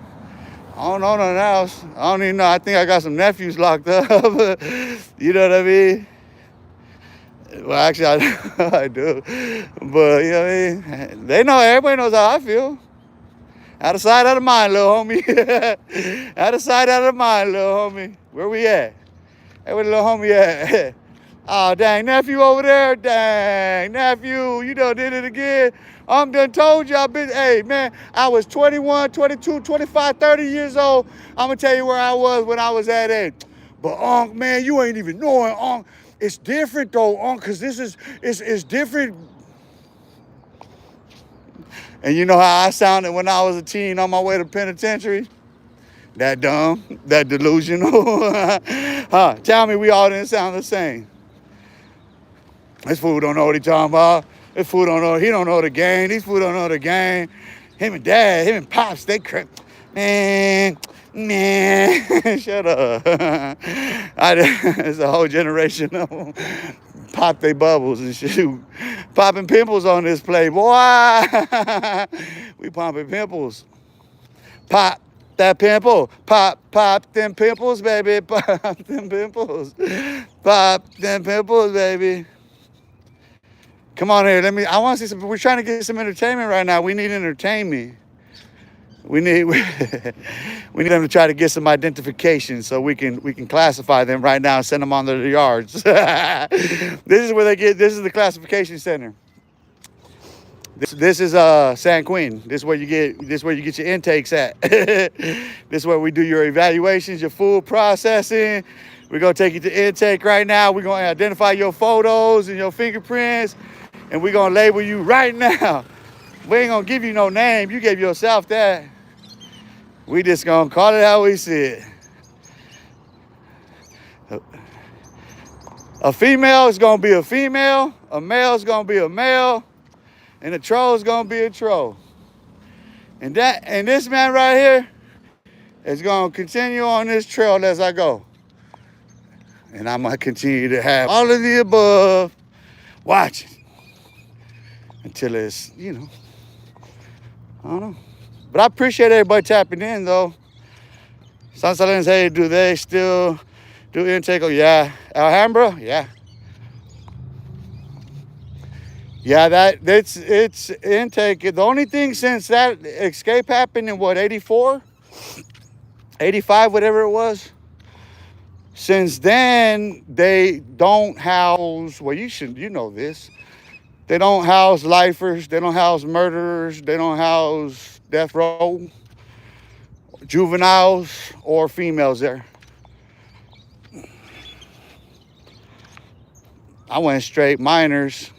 I don't know nothing else. I don't even know. I think I got some nephews locked up. You know what I mean? Well, actually, I do. But, you know what I mean? They know, everybody knows how I feel. Out of sight, out of mind, little homie. Out of sight, out of mind, little homie. Where we at? Hey, where the little homie at? Oh, dang, nephew over there. Dang, nephew, you done did it again. I'm done told you I've been, hey, man, I was 21, 22, 25, 30 years old. I'm going to tell you where I was when I was that age. But, Unc, man, you ain't even knowing, Unc. It's different, though, Unc, because it's different. And you know how I sounded when I was a teen on my way to penitentiary? That dumb, that delusional. Huh? Tell me we all didn't sound the same. This fool don't know what he talking about. This fool don't know. He don't know the game. These fool don't know the game. Him and dad, him and pops, they crap. Man, shut up. It's a whole generation of them. Pop they bubbles and shoot. Popping pimples on this play, boy. We pumping pimples. Pop that pimple. Pop them pimples, baby. Pop them pimples. Pop them pimples, baby. Come on here, I want to see some, we're trying to get some entertainment right now. We need entertainment. We need them to try to get some identification so we can classify them right now and send them on their yards. This is where this is the classification center. This is San Quentin. This is where you get your intakes at. This is where we do your evaluations, your food processing. We're gonna take you to intake right now. We're gonna identify your photos and your fingerprints, and we're gonna label you right now. We ain't gonna give you no name. You gave yourself that. We just gonna call it how we see it. A female is gonna be a female, a male is gonna be a male, and a troll is gonna be a troll. And this man right here is gonna continue on this trail as I go. And I'm gonna continue to have all of the above. Watch it. Until it's, I don't know. But I appreciate everybody tapping in, though. San Salins, hey, do they still do intake? Oh, yeah. Alhambra? Yeah. Yeah, it's intake. The only thing since that escape happened in, 84? 85, whatever it was. Since then, they don't house, well, you know this. They don't house lifers. They don't house murderers. They don't house death row, juveniles, or females there. I went straight minors.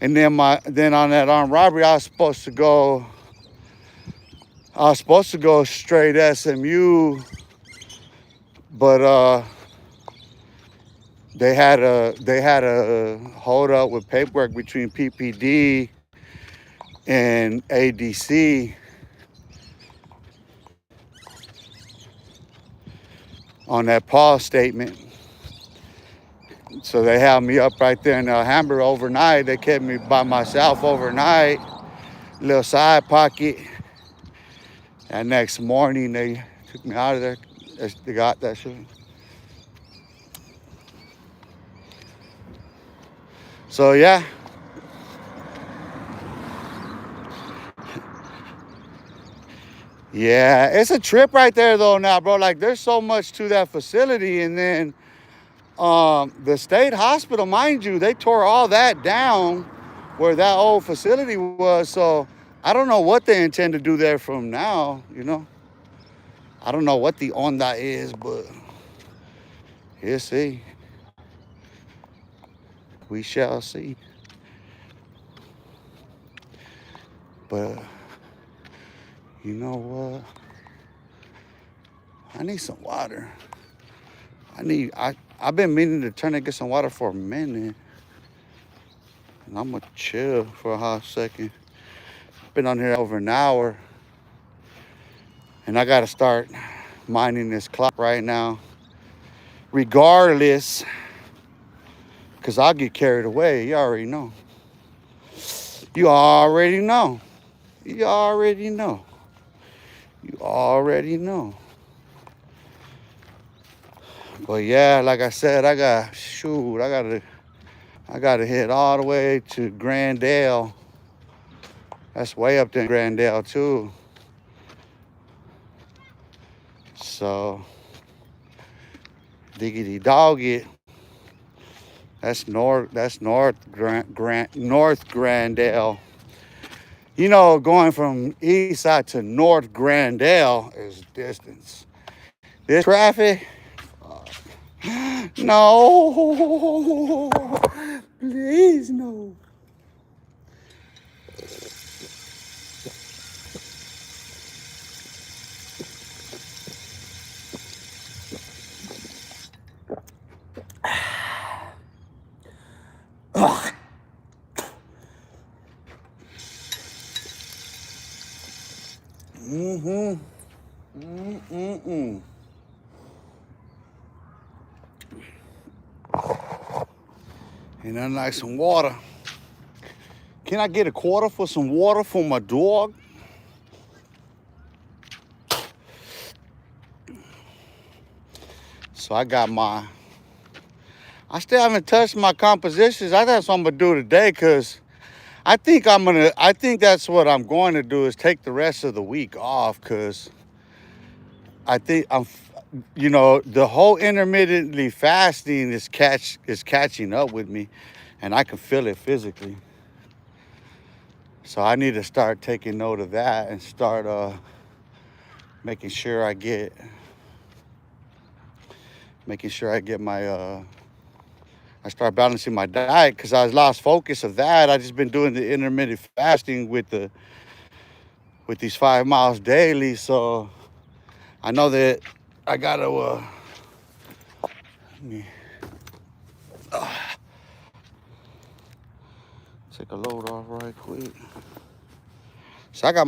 And then on that armed robbery, I was supposed to go straight SMU, but they had a hold up with paperwork between PPD and ADC on that pause statement. So they held me up right there in Alhambra overnight. They kept me by myself overnight, little side pocket. And next morning they took me out of there. They got that shit. So yeah. Yeah, it's a trip right there though now, bro. Like there's so much to that facility, and then the state hospital, mind you, they tore all that down where that old facility was. So I don't know what they intend to do there from now, I don't know what the onda is, but we'll see. We shall see. But you know what? I need some water. I've been meaning to turn and get some water for a minute. And I'm gonna chill for a hot second. I've been on here over an hour. And I gotta start minding this clock right now. Regardless, because I'll get carried away. You already know. You already know. You already know. You already know. But yeah, like I said, I gotta head all the way to Grandale. That's way up there in Grandale too. So, diggity dog it. North Grandale. You know, going from east side to North Grandale is distance. This traffic, no, please no. Mm-hmm. Mm-mm-mm. And nothing like some water. Can I get a quarter for some water for my dog? So I still haven't touched my compositions. I that's what I'm gonna do today, cause I think that's what I'm going to do is take the rest of the week off, cause I think the whole intermittently fasting is catching up with me, and I can feel it physically. So I need to start taking note of that and start making sure I get my I start balancing my diet, because I lost focus of that. I just been doing the intermittent fasting with these 5 miles daily. So I know that I gotta take a load off right quick. So I got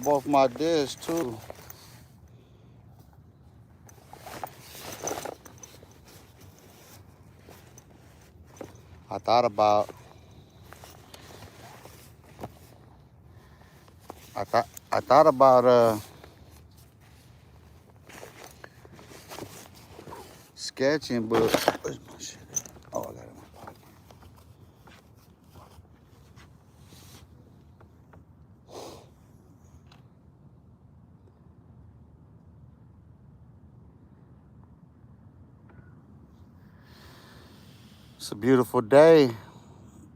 both my discs too. I thought about sketching, but where's my shit? Oh, I got it in my pocket. It's a beautiful day.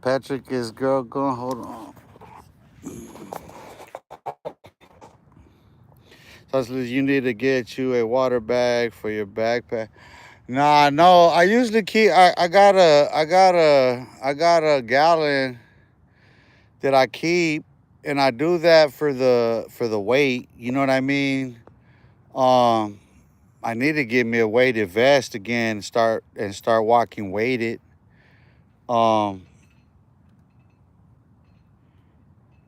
Patrick is girl going. Hold on. So you need to get you a water bag for your backpack. Nah, no. I usually keep. I got a gallon that I keep, and I do that for the weight. You know what I mean? Um, I need to get me a weighted vest again. And start walking weighted. Um,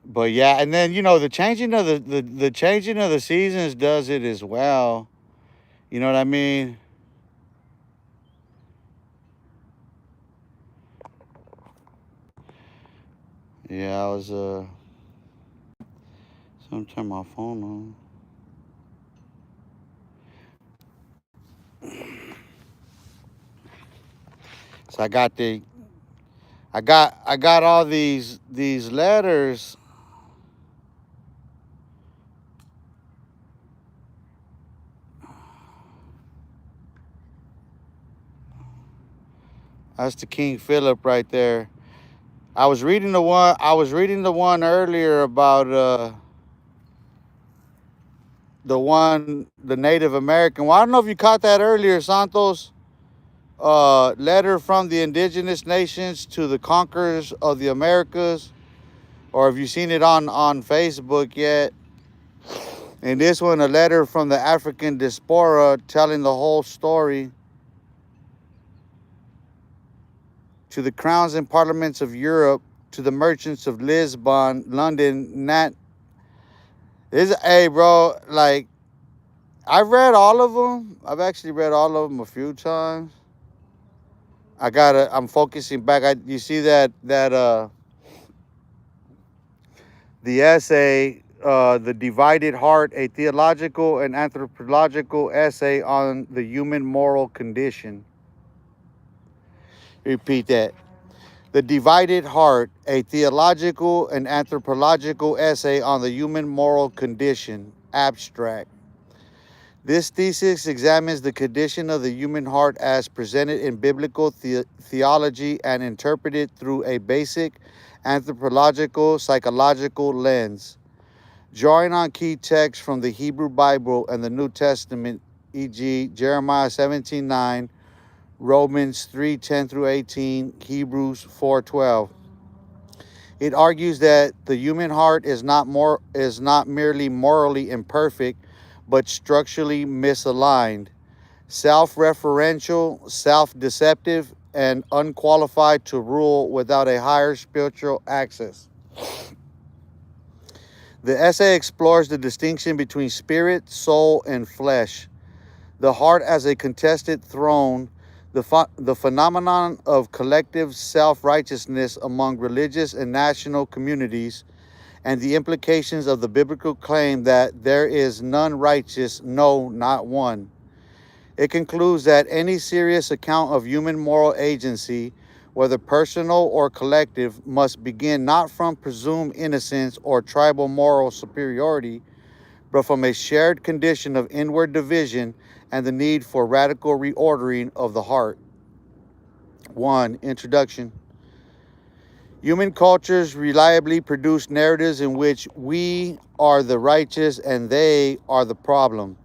but yeah, and then the changing of the changing of the seasons does it as well. You know what I mean? Yeah, I was so turn my phone on. So I got all these letters. That's the King Philip right there. I was reading the one earlier about the Native American. Well, I don't know if you caught that earlier, Santos. Letter from the indigenous nations to the conquerors of the Americas, or have you seen it on Facebook yet? And this one, a letter from the African diaspora telling the whole story to the crowns and parliaments of Europe, to the merchants of Lisbon, London, hey, bro, like, I've read all of them. I've actually read all of them a few times. I'm focusing back. You see that the essay, The Divided Heart, a theological and anthropological essay on the human moral condition. Repeat that. The Divided Heart, a theological and anthropological essay on the human moral condition, abstract. This thesis examines the condition of the human heart as presented in biblical theology and interpreted through a basic anthropological psychological lens. Drawing on key texts from the Hebrew Bible and the New Testament, e.g., Jeremiah 17:9, Romans 3:10 through 18, Hebrews 4:12. It argues that the human heart is not merely morally imperfect, but structurally misaligned, self-referential, self-deceptive, and unqualified to rule without a higher spiritual access. The essay explores the distinction between spirit, soul, and flesh, the heart as a contested throne, the phenomenon of collective self-righteousness among religious and national communities, and the implications of the biblical claim that there is none righteous, no, not one. It concludes that any serious account of human moral agency, whether personal or collective, must begin not from presumed innocence or tribal moral superiority, but from a shared condition of inward division and the need for radical reordering of the heart. 1. Introduction. Human cultures reliably produce narratives in which we are the righteous and they are the problem.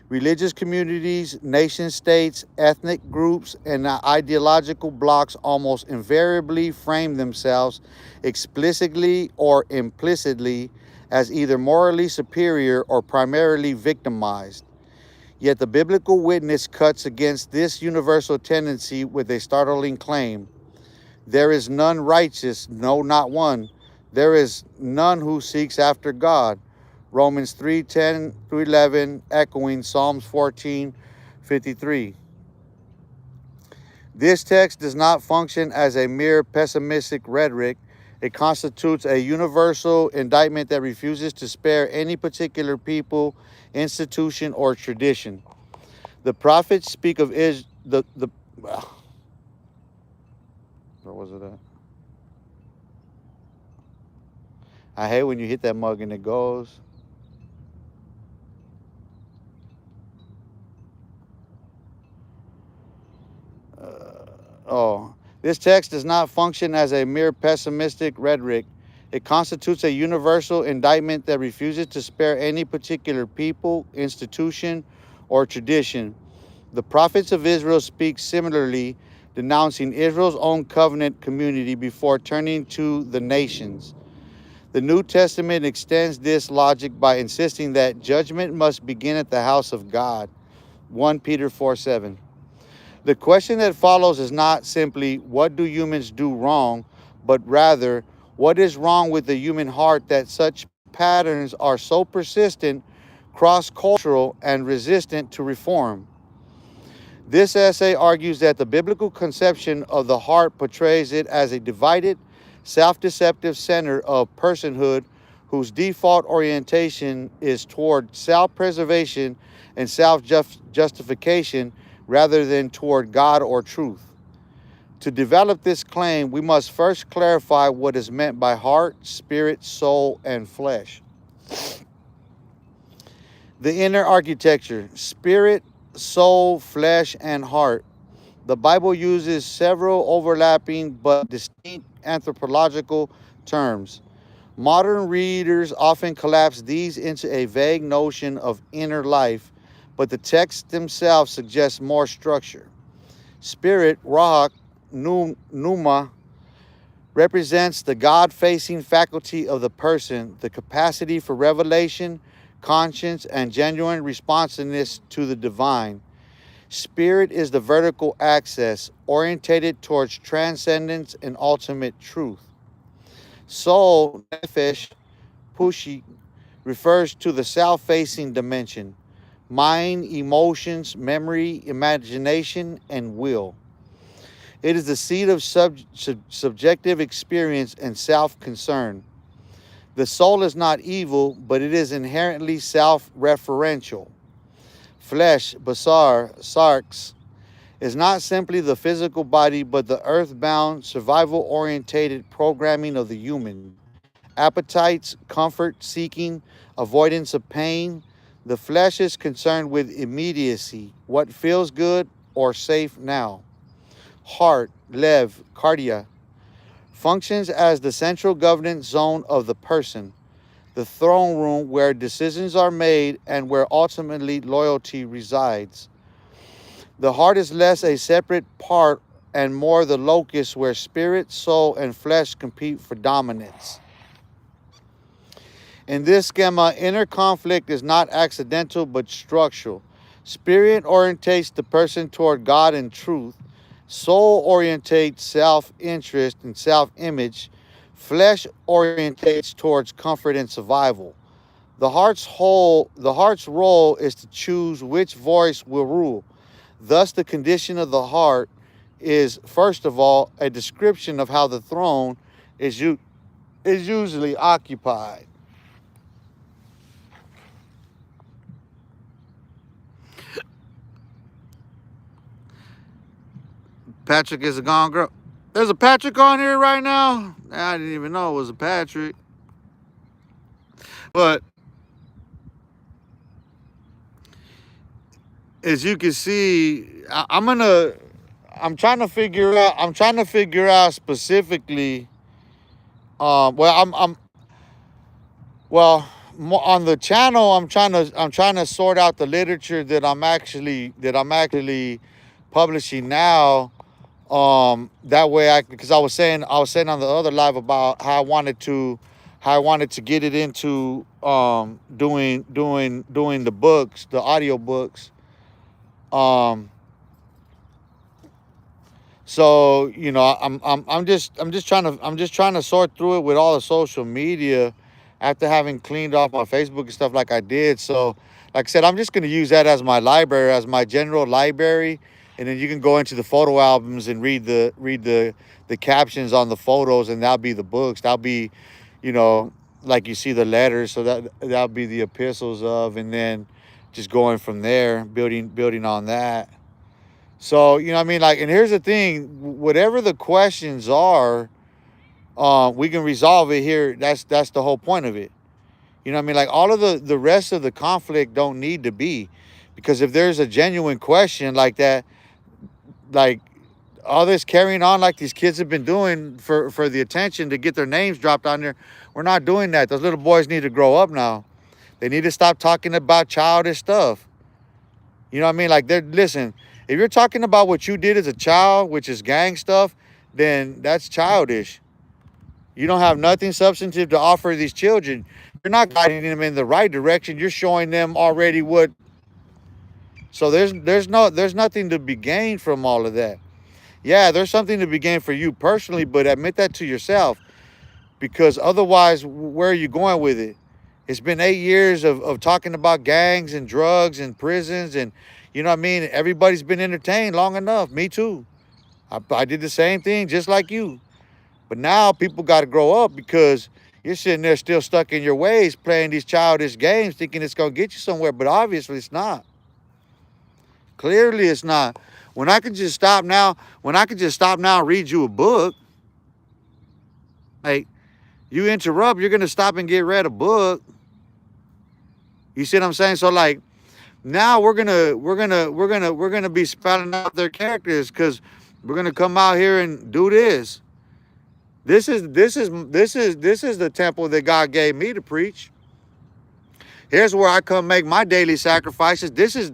Religious communities, nation states, ethnic groups, and ideological blocs almost invariably frame themselves explicitly or implicitly as either morally superior or primarily victimized. Yet the biblical witness cuts against this universal tendency with a startling claim. There is none righteous, no, not one. There is none who seeks after God. Romans 3:10 through 11, echoing Psalms 14:53. This text does not function as a mere pessimistic rhetoric. It constitutes a universal indictment that refuses to spare any particular people, institution, or tradition. The prophets speak of where was it at? I hate when you hit that mug and it goes. This text does not function as a mere pessimistic rhetoric. It constitutes a universal indictment that refuses to spare any particular people, institution, or tradition. The prophets of Israel speak similarly, denouncing Israel's own covenant community before turning to the nations. The New Testament extends this logic by insisting that judgment must begin at the house of God. 1 Peter 4:7. The question that follows is not simply, what do humans do wrong, but rather, what is wrong with the human heart that such patterns are so persistent, cross-cultural, and resistant to reform? This essay argues that the biblical conception of the heart portrays it as a divided, self-deceptive center of personhood whose default orientation is toward self-preservation and self-justification rather than toward God or truth. To develop this claim, we must first clarify what is meant by heart, spirit, soul, and flesh. The inner architecture: spirit, soul, flesh, and heart. The Bible uses several overlapping but distinct anthropological terms. Modern readers often collapse these into a vague notion of inner life, but the texts themselves suggest more structure. Spirit, Ruach, Pneuma, represents the God-facing faculty of the person, the capacity for revelation, conscience, and genuine responsiveness to the divine. Spirit is the vertical axis, orientated towards transcendence and ultimate truth. Soul, Nefesh, Pushi, refers to the self-facing dimension: mind, emotions, memory, imagination, and will. It is the seat of subjective experience and self-concern. The soul is not evil, but it is inherently self-referential. Flesh, basar, sarx, is not simply the physical body, but the earthbound, survival-orientated programming of the human. Appetites, comfort seeking, avoidance of pain, The flesh is concerned with immediacy, what feels good or safe now. Heart, lev, cardia, functions as the central governance zone of the person, the throne room where decisions are made and where ultimately loyalty resides. The heart is less a separate part and more the locus where spirit, soul, and flesh compete for dominance. In this schema, inner conflict is not accidental but structural. Spirit orientates the person toward God and truth. Soul orientates self-interest and self-image. Flesh orientates towards comfort and survival. The heart's role is to choose which voice will rule. Thus, the condition of the heart is, first of all, a description of how the throne is usually occupied. Patrick is a gone girl. There's a Patrick on here right now? I didn't even know it was a Patrick. But as you can see, I'm trying to figure out specifically. Well, on the channel, I'm trying to sort out the literature that I'm actually publishing now. That way because I was saying on the other live about how I wanted to get it into doing the books, the audio books. So I'm just trying to sort through it with all the social media after having cleaned off my Facebook and stuff like I did. So like I said, I'm just going to use that as my library, as my general library. And then you can go into the photo albums and read the captions on the photos, and that'll be the books. That'll be, like you see the letters. So that'll be the epistles of, and then just going from there, building on that. So, and here's the thing, whatever the questions are, we can resolve it here. That's the whole point of it. All of the rest of the conflict don't need to be, because if there's a genuine question like that, like all this carrying on like these kids have been doing for the attention to get their names dropped on there, we're not doing that. Those little boys need to grow up now. They need to stop talking about childish stuff. Listen, if you're talking about what you did as a child, which is gang stuff, then that's childish. You don't have nothing substantive to offer these children. You're not guiding them in the right direction. You're showing them already what. So there's nothing to be gained from all of that. Yeah, there's something to be gained for you personally, but admit that to yourself, because otherwise, where are you going with it? It's been 8 years of talking about gangs and drugs and prisons, and everybody's been entertained long enough. Me too. I did the same thing just like you. But now people got to grow up, because you're sitting there still stuck in your ways playing these childish games thinking it's going to get you somewhere, but obviously it's not. Clearly it's not. When I could just stop now and read you a book, like, you interrupt, you're going to stop and get read a book. You see what I'm saying? So like, now we're gonna be spelling out their characters, because we're gonna come out here and do this. This is the temple that God gave me to preach. Here's where I come make my daily sacrifices. This is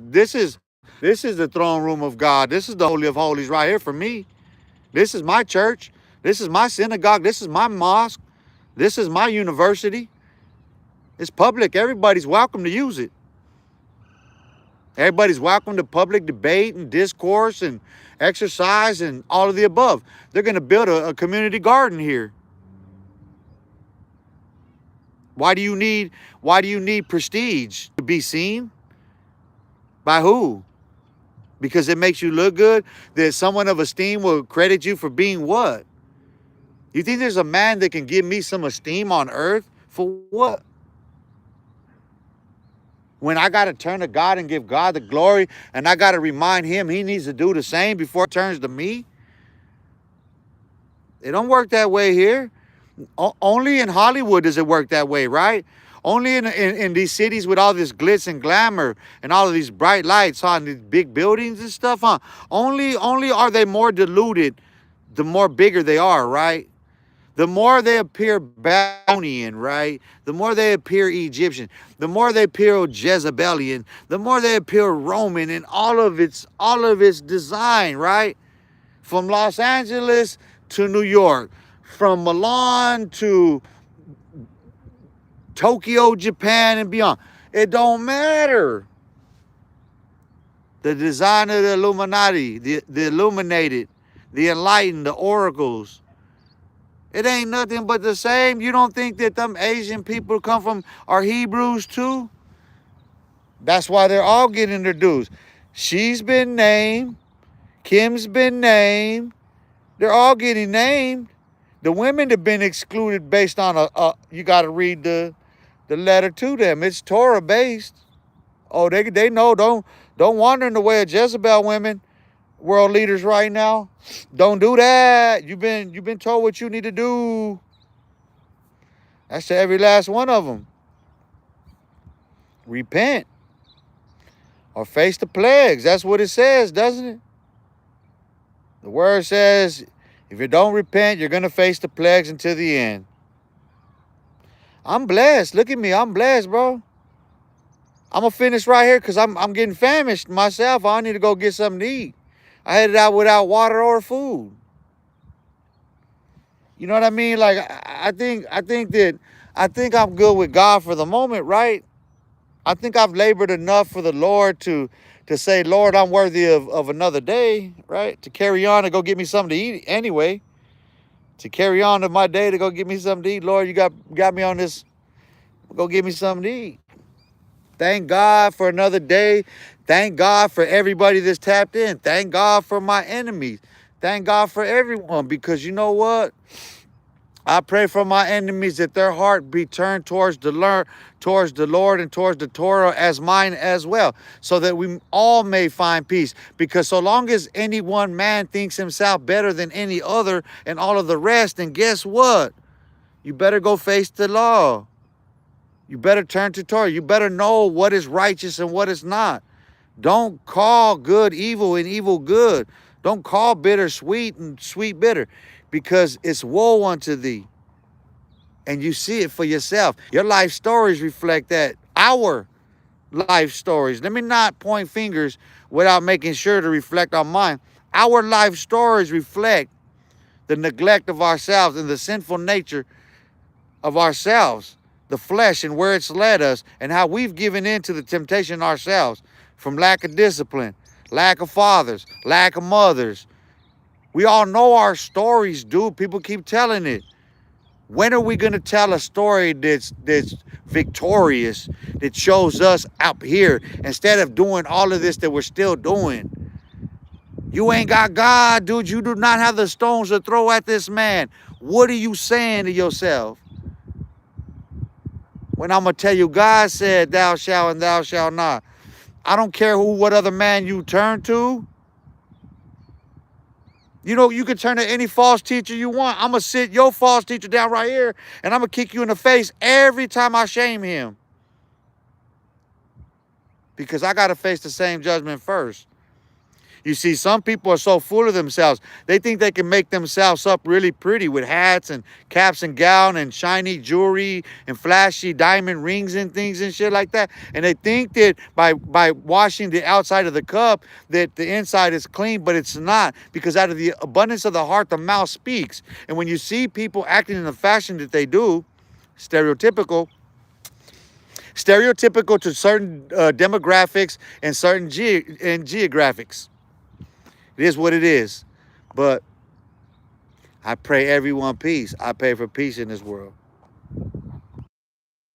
the throne room of God. This is the Holy of Holies right here for me. This is my church. This is my synagogue. This is my mosque. This is my university. It's public. Everybody's welcome to use it. Everybody's welcome to public debate and discourse and exercise and all of the above. They're going to build a community garden here. Why do you need prestige? To be seen? By who? Because it makes you look good? That someone of esteem will credit you for being what? You think there's a man that can give me some esteem on earth? For what? When I got to turn to God and give God the glory, and I got to remind him he needs to do the same before it turns to me? It don't work that way here. Only in Hollywood does it work that way, right? Only in these cities with all this glitz and glamour and all of these bright lights, huh, and these big buildings and stuff, huh? Only are they more diluted the more bigger they are, right? The more they appear Babylonian, right? The more they appear Egyptian, the more they appear Jezebelian, the more they appear Roman, and all of its design, right? From Los Angeles to New York, from Milan to Tokyo, Japan, and beyond. It don't matter. The design of the Illuminati, the illuminated, the enlightened, the oracles. It ain't nothing but the same. You don't think that them Asian people come from are Hebrews too? That's why they're all getting their dues. She's been named. Kim's been named. They're all getting named. The women have been excluded based on you got to read the letter to them. It's Torah based. Oh, they know. Don't wander in the way of Jezebel women, world leaders right now. Don't do that. You've been told what you need to do. That's to every last one of them. Repent or face the plagues. That's what it says, doesn't it? The word says, if you don't repent, you're going to face the plagues until the end. I'm blessed. Look at me. I'm blessed, bro. I'm going to finish right here because I'm getting famished myself. I need to go get something to eat. I headed out without water or food. You know what I mean? Like, I think I'm good with God for the moment, right? I think I've labored enough for the Lord to say, Lord, I'm worthy of another day, right? To carry on and go get me something to eat anyway. To carry on to my day to go get me something to eat. Lord, you got me on this. Go get me something to eat. Thank God for another day. Thank God for everybody that's tapped in. Thank God for my enemies. Thank God for everyone, because you know what? I pray for my enemies that their heart be turned towards the Lord and towards the Torah as mine as well, so that we all may find peace. Because so long as any one man thinks himself better than any other and all of the rest, then guess what? You better go face the law. You better turn to Torah. You better know what is righteous and what is not. Don't call good evil and evil good. Don't call bitter sweet and sweet bitter, because it's woe unto thee. And you see it for yourself. Your life stories reflect that. Our life stories. Let me not point fingers without making sure to reflect on mine. Our life stories reflect the neglect of ourselves and the sinful nature of ourselves, the flesh, and where it's led us, and how we've given in to the temptation ourselves from lack of discipline, lack of fathers, lack of mothers. We all know our stories, dude. People keep telling it. When are we going to tell a story that's victorious, that shows us up here, instead of doing all of this that we're still doing? You ain't got God, dude. You do not have the stones to throw at this man. What are you saying to yourself? When I'm going to tell you, God said, thou shalt and thou shalt not. I don't care what other man you turn to. You know, you can turn to any false teacher you want. I'm going to sit your false teacher down right here, and I'm going to kick you in the face every time I shame him. Because I got to face the same judgment first. You see, some people are so full of themselves. They think they can make themselves up really pretty with hats and caps and gown and shiny jewelry and flashy diamond rings and things and shit like that. And they think that by washing the outside of the cup that the inside is clean, but it's not. Because out of the abundance of the heart, the mouth speaks. And when you see people acting in the fashion that they do, stereotypical to certain demographics and certain geographics. It is what it is. But I pray everyone peace. I pray for peace in this world.